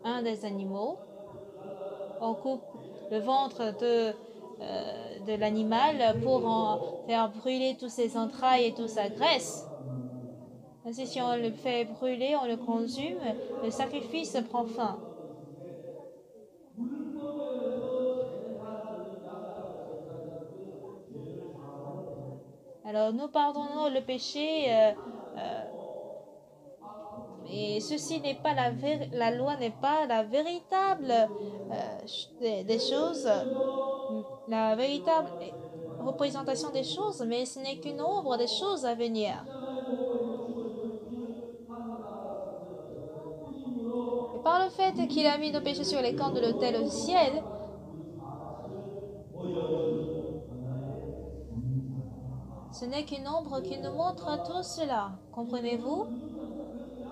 un des animaux, on coupe le ventre de l'animal pour en faire brûler toutes ses entrailles et toute sa graisse. Ainsi, si on le fait brûler, on le consume, le sacrifice prend fin. Alors, nous pardonnons le péché, et ceci n'est pas la loi n'est pas la véritable des choses, la véritable représentation des choses, mais ce n'est qu'une ombre des choses à venir. Et par le fait qu'il a mis nos péchés sur les camps de l'autel au ciel, ce n'est qu'une ombre qui nous montre tout cela. Comprenez-vous?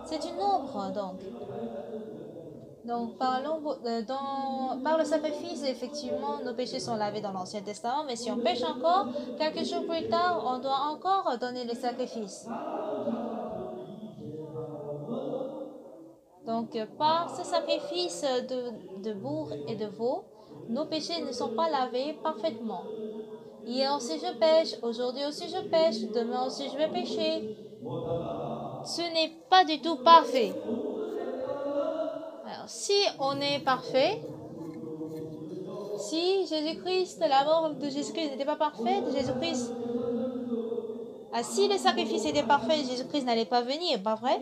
C'est une ombre, donc. Donc, par le sacrifice, effectivement, nos péchés sont lavés dans l'Ancien Testament, mais si on pêche encore, quelques jours plus tard, on doit encore donner les sacrifices. Donc, par ce sacrifice de bourre et de veau, nos péchés ne sont pas lavés parfaitement. Hier aussi je pêche, aujourd'hui aussi je pêche, demain aussi je vais pêcher. Ce n'est pas du tout parfait. Alors, si on est parfait, si Jésus-Christ, la mort de Jésus-Christ n'était pas parfaite, si le sacrifice était parfait, Jésus-Christ n'allait pas venir, pas vrai?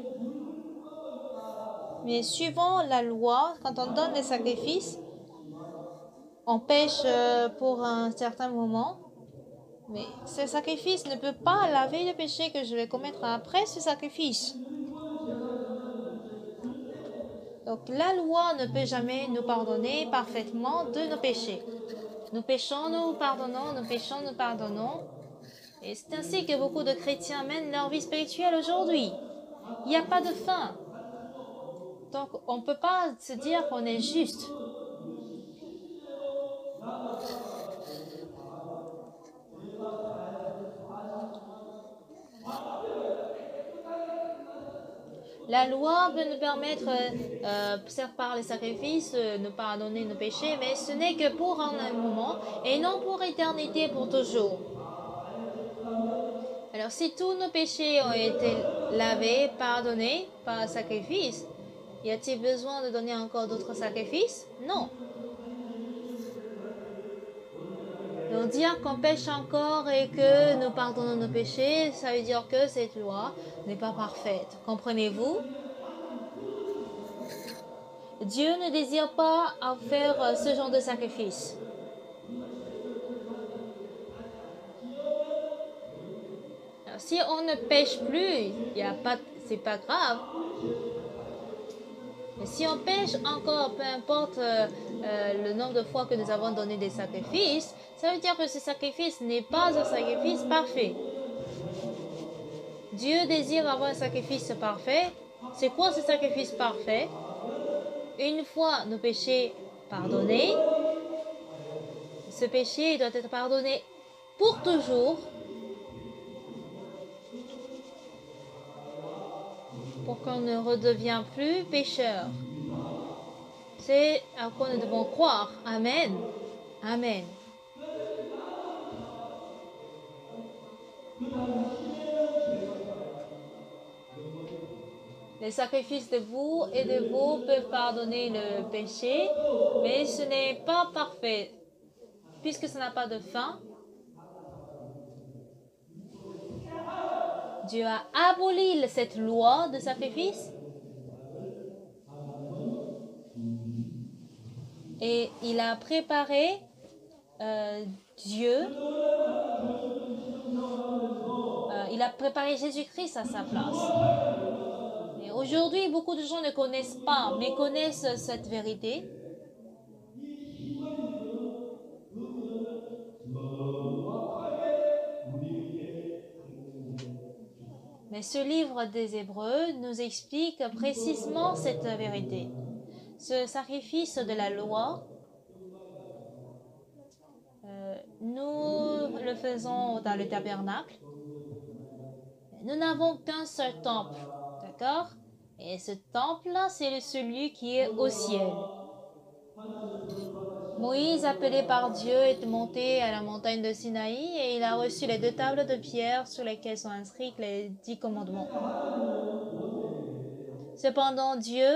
Mais suivant la loi, quand on donne les sacrifices, on pêche pour un certain moment, mais ce sacrifice ne peut pas laver le péché que je vais commettre après ce sacrifice. Donc la loi ne peut jamais nous pardonner parfaitement de nos péchés. Nous péchons, nous pardonnons, nous péchons, nous pardonnons. Et c'est ainsi que beaucoup de chrétiens mènent leur vie spirituelle aujourd'hui. Il n'y a pas de fin. Donc on ne peut pas se dire qu'on est juste. La loi peut nous permettre, certes par les sacrifices, nous pardonner nos péchés, mais ce n'est que pour un moment et non pour éternité, pour toujours. Alors si tous nos péchés ont été lavés, pardonnés par le sacrifice, y a-t-il besoin de donner encore d'autres sacrifices? Non. Donc dire qu'on pêche encore et que nous pardonnons nos péchés, ça veut dire que cette loi n'est pas parfaite. Comprenez-vous? Dieu ne désire pas faire ce genre de sacrifice. Alors, si on ne pêche plus, c'est pas grave. Mais si on pêche encore, peu importe le nombre de fois que nous avons donné des sacrifices, ça veut dire que ce sacrifice n'est pas un sacrifice parfait. Dieu désire avoir un sacrifice parfait. C'est quoi ce sacrifice parfait? Une fois nos péchés pardonnés, ce péché doit être pardonné pour toujours, pour qu'on ne redevienne plus pécheur. C'est à quoi nous devons croire. Amen. Amen. Les sacrifices de vous et de veaux peuvent pardonner le péché, mais ce n'est pas parfait. Puisque ça n'a pas de fin, Dieu a aboli cette loi de sacrifice et il a préparé Dieu, il a préparé Jésus-Christ à sa place. Et aujourd'hui, beaucoup de gens ne connaissent pas, mais connaissent cette vérité. Mais ce livre des Hébreux nous explique précisément cette vérité. Ce sacrifice de la loi, nous le faisons dans le tabernacle. Nous n'avons qu'un seul temple, d'accord? Et ce temple-là, c'est celui qui est au ciel. Moïse, appelé par Dieu, est monté à la montagne de Sinaï et il a reçu les 2 tables de pierre sur lesquelles sont inscrits les 10 commandements. Cependant, Dieu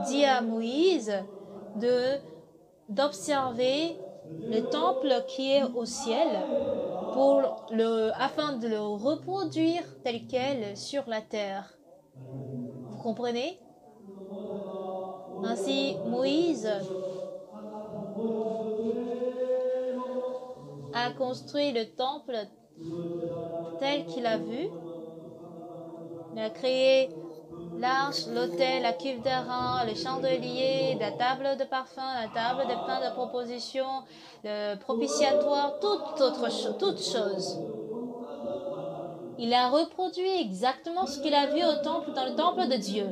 dit à Moïse d'observer le temple qui est au ciel afin de le reproduire tel quel sur la terre. Vous comprenez? Ainsi, Moïse a construit le temple tel qu'il a vu. Il a créé l'arche, l'autel, la cuve d'airain, le chandelier, la table de parfum, la table de pain de proposition, le propitiatoire, toute chose. Il a reproduit exactement ce qu'il a vu au temple, dans le temple de Dieu.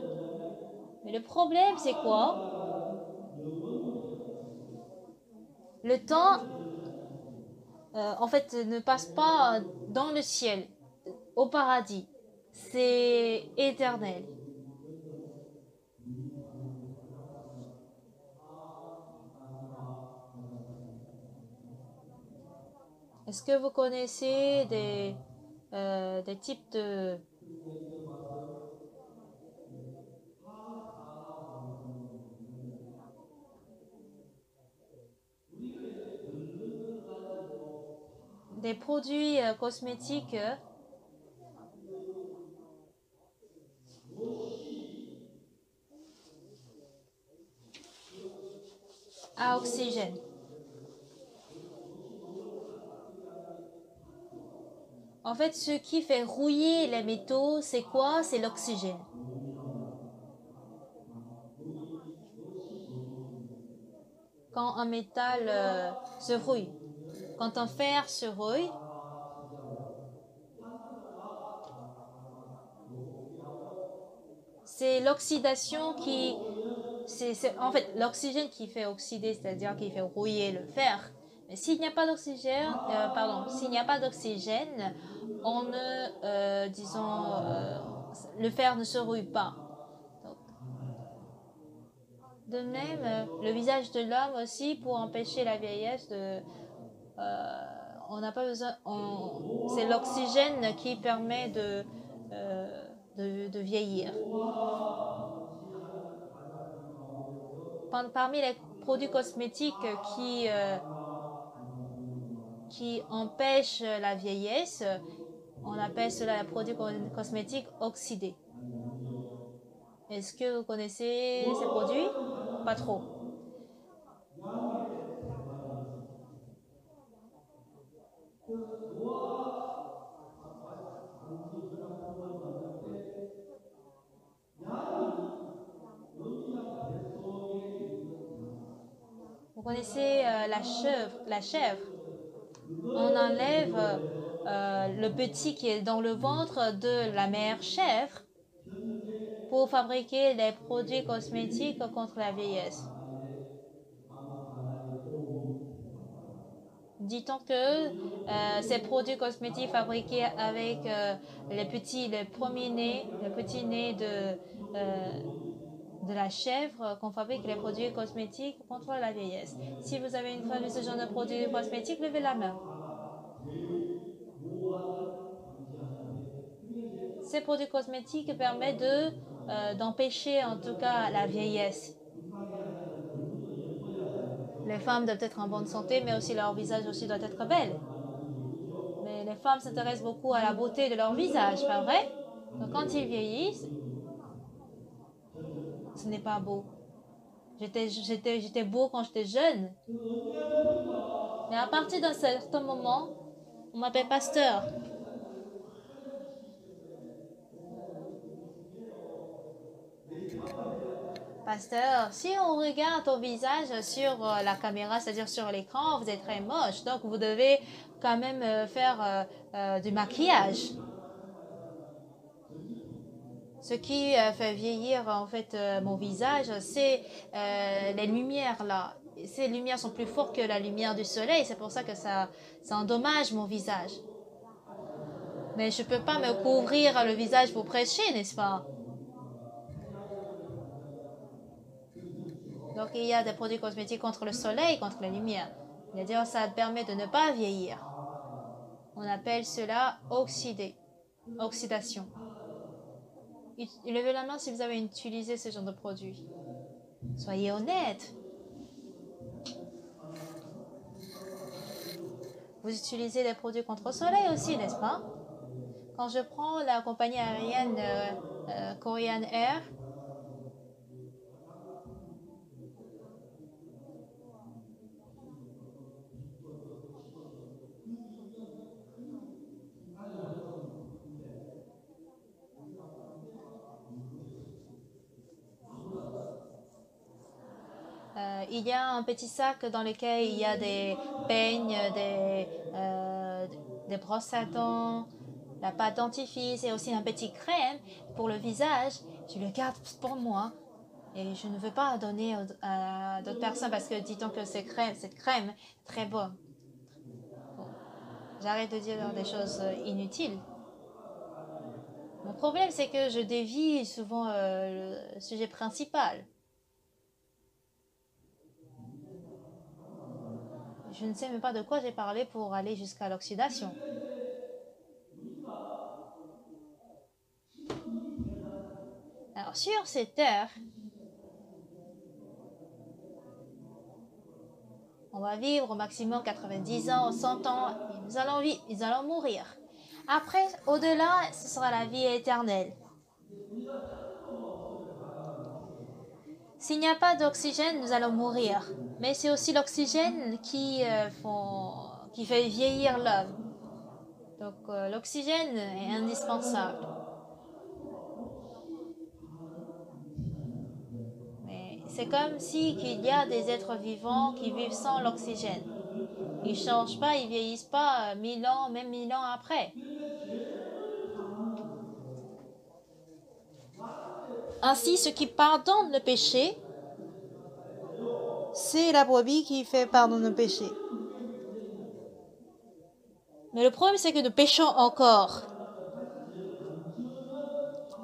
Mais le problème, c'est quoi? Le temps, en fait, ne passe pas dans le ciel, au paradis. C'est éternel. Est-ce que vous connaissez des types des produits cosmétiques à oxygène? En fait, ce qui fait rouiller les métaux, c'est quoi? C'est l'oxygène. Quand un métal se rouille, quand un fer se rouille, c'est l'oxydation en fait l'oxygène qui fait oxyder, c'est-à-dire qui fait rouiller le fer. Mais s'il n'y a pas d'oxygène, s'il n'y a pas d'oxygène, le fer ne se rouille pas. Donc, de même, le visage de l'homme aussi, pour empêcher la vieillesse, on n'a pas besoin. C'est l'oxygène qui permet de vieillir. Parmi les produits cosmétiques qui empêchent la vieillesse, on appelle cela les produits cosmétiques oxydés. Est-ce que vous connaissez ces produits? Pas trop. Vous connaissez la chèvre. On enlève le petit qui est dans le ventre de la mère chèvre pour fabriquer les produits cosmétiques contre la vieillesse. Dit-on que ces produits cosmétiques fabriqués avec le petit nez de la chèvre qu'on fabrique les produits cosmétiques contre la vieillesse. Si vous avez une fois vu ce genre de produits cosmétiques, levez la main. Ces produits cosmétiques permettent de d'empêcher en tout cas la vieillesse. Les femmes doivent être en bonne santé, mais aussi leur visage aussi doit être belle. Mais les femmes s'intéressent beaucoup à la beauté de leur visage, pas vrai? Donc quand ils vieillissent, ce n'est pas beau. J'étais beau quand j'étais jeune. Mais à partir d'un certain moment, on m'appelle pasteur. Pasteur, si on regarde ton visage sur la caméra, c'est-à-dire sur l'écran, vous êtes très moche. Donc vous devez quand même faire du maquillage. Ce qui fait vieillir en fait mon visage, c'est les lumières là. Ces lumières sont plus fortes que la lumière du soleil, c'est pour ça que ça endommage mon visage. Mais je ne peux pas me couvrir le visage pour prêcher, n'est-ce pas? Donc il y a des produits cosmétiques contre le soleil, contre la lumière. C'est-à-dire ça permet de ne pas vieillir. On appelle cela oxydation. Levez la main si vous avez utilisé ce genre de produit. Soyez honnête. Vous utilisez des produits contre le soleil aussi, n'est-ce pas? Quand je prends la compagnie aérienne Korean Air, il y a un petit sac dans lequel il y a des peignes, des brosses à dents, la pâte dentifrice et aussi un petit crème pour le visage. Je le garde pour moi et je ne veux pas donner à d'autres personnes parce que dit-on que cette crème est très bonne. Bon, j'arrête de dire des choses inutiles. Mon problème, c'est que je dévie souvent le sujet principal. Je ne sais même pas de quoi j'ai parlé pour aller jusqu'à l'oxydation. Alors, sur cette terre, on va vivre au maximum 90 ans, 100 ans, et nous allons mourir. Après, au-delà, ce sera la vie éternelle. S'il n'y a pas d'oxygène, nous allons mourir. Mais c'est aussi l'oxygène qui fait vieillir l'homme. Donc l'oxygène est indispensable. Mais c'est comme si qu'il y a des êtres vivants qui vivent sans l'oxygène. Ils ne changent pas, ils vieillissent pas 1000 ans, même 1000 ans après. Ainsi, ce qui pardonne le péché, c'est la brebis qui fait pardonner le péché. Mais le problème, c'est que nous péchons encore.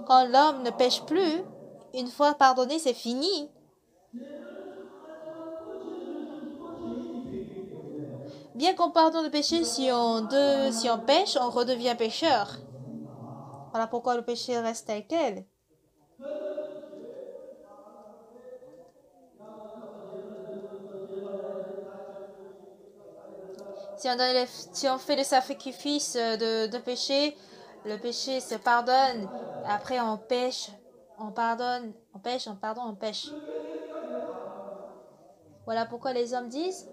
Quand l'homme ne pêche plus, une fois pardonné, c'est fini. Bien qu'on pardonne le péché, si on pêche, on redevient pécheur. Voilà pourquoi le péché reste tel quel. Si on fait le sacrifice de péché, le péché se pardonne. Après, on pêche, on pardonne, on pêche, on pardonne, on pêche. Voilà pourquoi les hommes disent,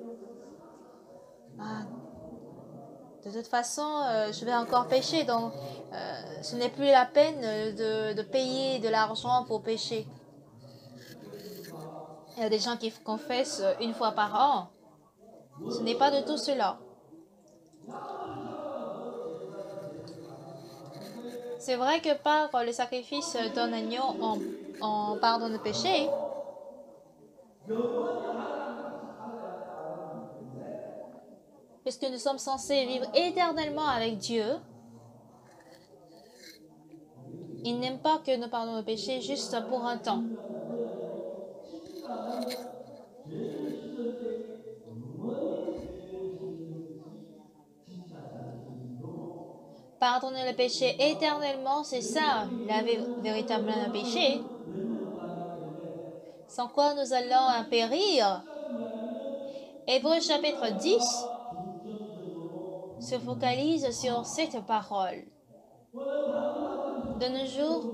ah, de toute façon, je vais encore pécher, donc ce n'est plus la peine de payer de l'argent pour pécher. Il y a des gens qui confessent une fois par an. Ce n'est pas de tout cela. C'est vrai que par le sacrifice d'un agneau, on pardonne le péché. Puisque nous sommes censés vivre éternellement avec Dieu, il n'aime pas que nous pardonnons le péché juste pour un temps. pardonner le péché éternellement, c'est ça, laver véritablement le péché, sans quoi nous allons périr. Hébreux chapitre 10 se focalise sur cette parole. De nos jours,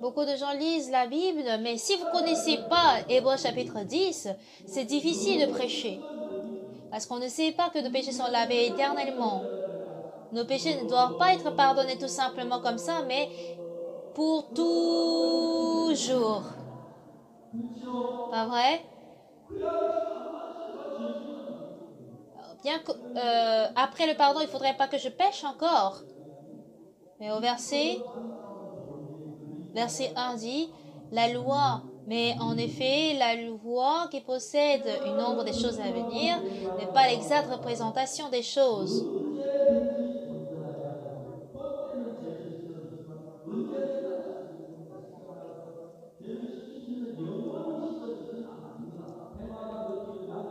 beaucoup de gens lisent la Bible, mais si vous ne connaissez pas Hébreux chapitre 10, c'est difficile de prêcher. Parce qu'on ne sait pas que nos péchés sont lavés éternellement. Nos péchés ne doivent pas être pardonnés tout simplement comme ça, mais pour toujours. Pas vrai? Bien que, après le pardon, il ne faudrait pas que je pêche encore. Mais au verset 1 dit, la loi, mais en effet, la loi qui possède une nombre des choses à venir n'est pas l'exacte représentation des choses.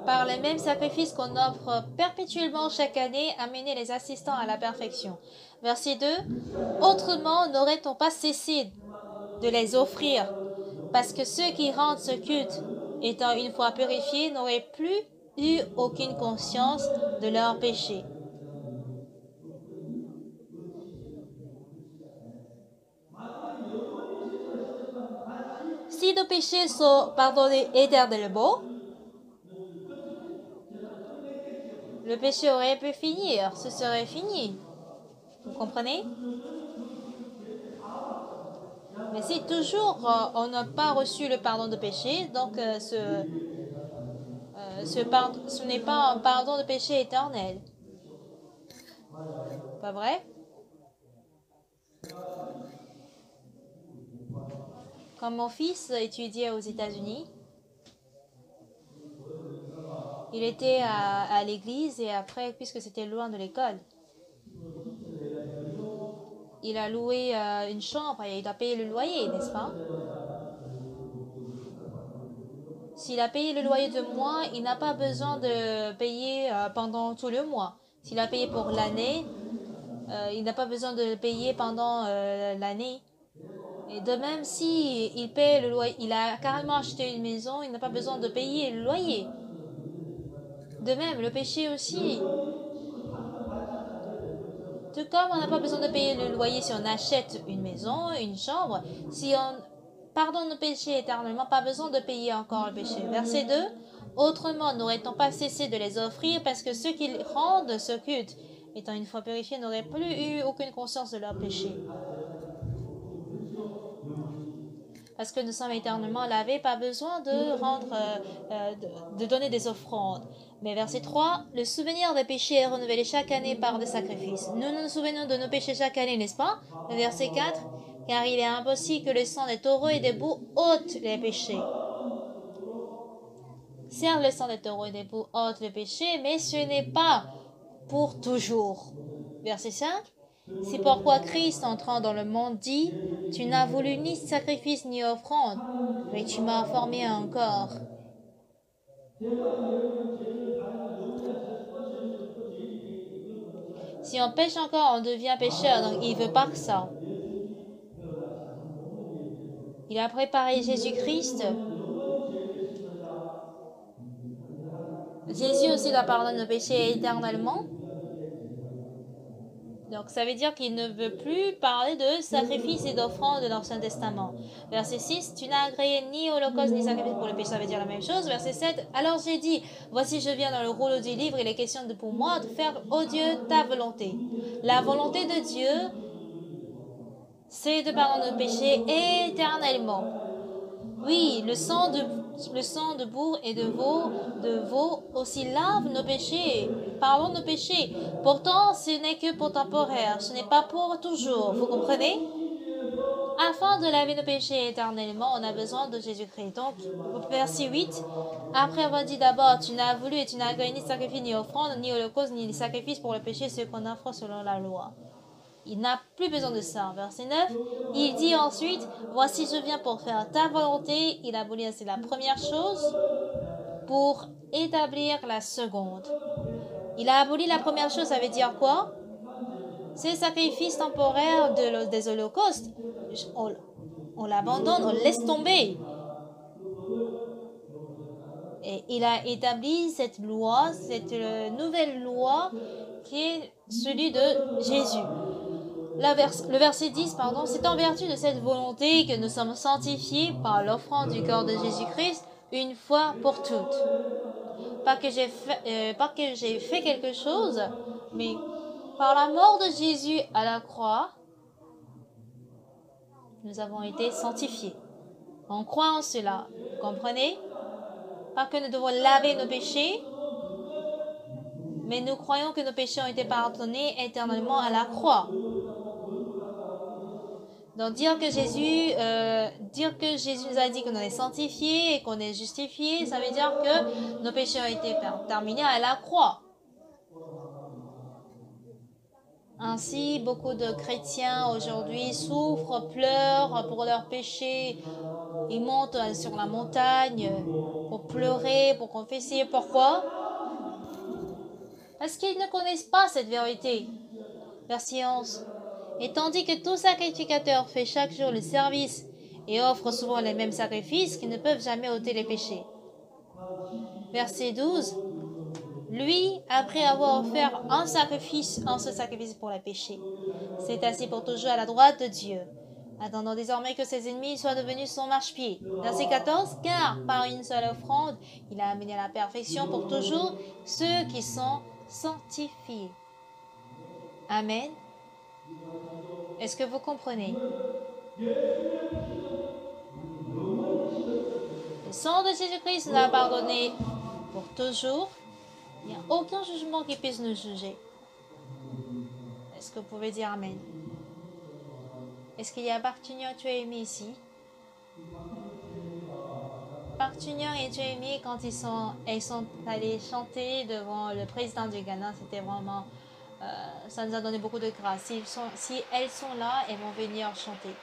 Par les mêmes sacrifices qu'on offre perpétuellement chaque année, amener les assistants à la perfection. Verset 2. Autrement n'aurait-on pas cessé de les offrir, parce que ceux qui rendent ce culte, étant une fois purifiés, n'auraient plus eu aucune conscience de leurs péchés. Si nos péchés sont pardonnés éternellement, le péché aurait pu finir, ce serait fini. Vous comprenez? Mais si toujours on n'a pas reçu le pardon de péché, donc ce n'est pas un pardon de péché éternel. Pas vrai? Quand mon fils étudiait aux États-Unis, il était à l'église et après, puisque c'était loin de l'école, il a loué une chambre et il a payé le loyer, n'est-ce pas? S'il a payé le loyer de mois, il n'a pas besoin de payer pendant tout le mois. S'il a payé pour l'année, il n'a pas besoin de le payer pendant l'année. Et de même, si il paye le loyer, il a carrément acheté une maison, il n'a pas besoin de payer le loyer. De même, le péché aussi. Tout comme on n'a pas besoin de payer le loyer si on achète une maison, une chambre, si on pardonne nos péchés éternellement, pas besoin de payer encore le péché. Verset 2. Autrement, n'aurait-on pas cessé de les offrir parce que ceux qui rendent ce culte, étant une fois purifiés, n'auraient plus eu aucune conscience de leur péché. Parce que nous sommes éternellement lavés, pas besoin de de donner des offrandes. Mais verset 3, le souvenir des péchés est renouvelé chaque année par des sacrifices. Nous nous souvenons de nos péchés chaque année, n'est-ce pas? Le verset 4, car il est impossible que le sang des taureaux et des boucs ôte les péchés. Certes, le sang des taureaux et des boucs ôte le péché, mais ce n'est pas pour toujours. Verset 5, c'est pourquoi Christ, entrant dans le monde, dit, tu n'as voulu ni sacrifice ni offrande, mais tu m'as formé un corps. Si on pêche encore, on devient pécheur, donc il veut pas que ça. Il a préparé Jésus-Christ. Jésus aussi doit pardonner nos péchés éternellement. Donc ça veut dire qu'il ne veut plus parler de sacrifice et d'offrande de l'Ancien Testament. Verset 6, tu n'as agréé ni holocauste ni sacrifice pour le péché, ça veut dire la même chose. Verset 7, alors j'ai dit, voici je viens dans le rouleau du livre, il est question pour moi de faire, ô Dieu, ta volonté. La volonté de Dieu, c'est de pardonner nos péchés éternellement. Oui, le sang de bourre et de veau aussi lave nos péchés, pardonne nos péchés. Pourtant, ce n'est que pour temporaire, ce n'est pas pour toujours. Vous comprenez? Afin de laver nos péchés éternellement, on a besoin de Jésus-Christ. Donc, verset 8, après avoir dit d'abord, tu n'as voulu et tu n'as gagné ni sacrifice, ni offrande, ni holocauste, ni sacrifice pour le péché, ce qu'on offre selon la loi. Il n'a plus besoin de ça. Verset 9, il dit ensuite, voici je viens pour faire ta volonté. Il abolit ainsi la première chose pour établir la seconde. Il a aboli la première chose, ça veut dire quoi? Ces sacrifices temporaires des holocaustes, on l'abandonne, on le laisse tomber. Et il a établi cette loi, cette nouvelle loi qui est celui de Jésus. Le verset 10, pardon, c'est en vertu de cette volonté que nous sommes sanctifiés par l'offrande du corps de Jésus-Christ une fois pour toutes. Pas que j'ai fait quelque chose, mais par la mort de Jésus à la croix, nous avons été sanctifiés. On croit en cela, vous comprenez? Pas que nous devons laver nos péchés, mais nous croyons que nos péchés ont été pardonnés éternellement à la croix. Donc dire que Jésus nous a dit qu'on est sanctifié et qu'on est justifié, ça veut dire que nos péchés ont été terminés à la croix. Ainsi, beaucoup de chrétiens aujourd'hui souffrent, pleurent pour leurs péchés. Ils montent sur la montagne pour pleurer, pour confesser. Pourquoi? Parce qu'ils ne connaissent pas cette vérité. Verset 11. Et tandis que tout sacrificateur fait chaque jour le service et offre souvent les mêmes sacrifices qui ne peuvent jamais ôter les péchés. Verset 12. Lui, après avoir offert un seul sacrifice pour les péchés, s'est assis pour toujours à la droite de Dieu, attendant désormais que ses ennemis soient devenus son marchepied. Verset 14. Car par une seule offrande, il a amené à la perfection pour toujours ceux qui sont sanctifiés. Amen. Est-ce que vous comprenez? Le sang de Jésus-Christ nous a pardonné pour toujours. Il n'y a aucun jugement qui puisse nous juger. Est-ce que vous pouvez dire Amen? Est-ce qu'il y a Park Junior et Tuemi ici? Park Junior et Tuemi, quand ils sont allés chanter devant le président du Ghana, c'était vraiment... ça nous a donné beaucoup de grâce. Si elles sont là, elles vont venir chanter.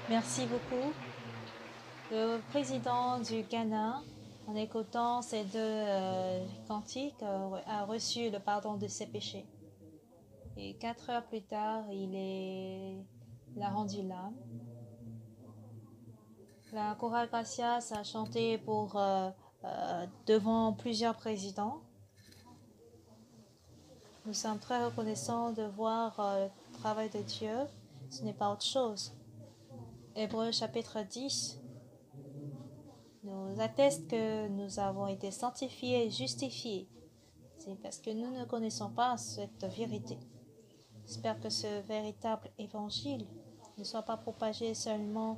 Merci beaucoup. Le président du Ghana, en écoutant ces deux cantiques, a reçu le pardon de ses péchés. Et 4 heures plus tard, il a rendu l'âme. La chorale Gracias a chanté devant plusieurs présidents. Nous sommes très reconnaissants de voir le travail de Dieu. Ce n'est pas autre chose. Hébreux chapitre 10 nous atteste que nous avons été sanctifiés et justifiés. C'est parce que nous ne connaissons pas cette vérité. J'espère que ce véritable évangile ne soit pas propagé seulement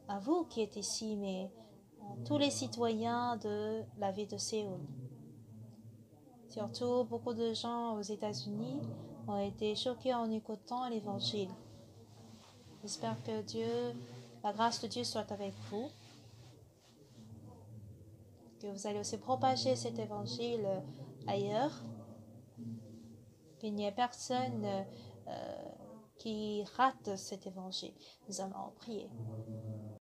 à vous qui êtes ici, mais à tous les citoyens de la ville de Séoul. Surtout, beaucoup de gens aux États-Unis ont été choqués en écoutant l'évangile. J'espère que la grâce de Dieu soit avec vous, que vous allez aussi propager cet évangile ailleurs, qu'il n'y ait personne qui rate cet évangile. Nous allons prier.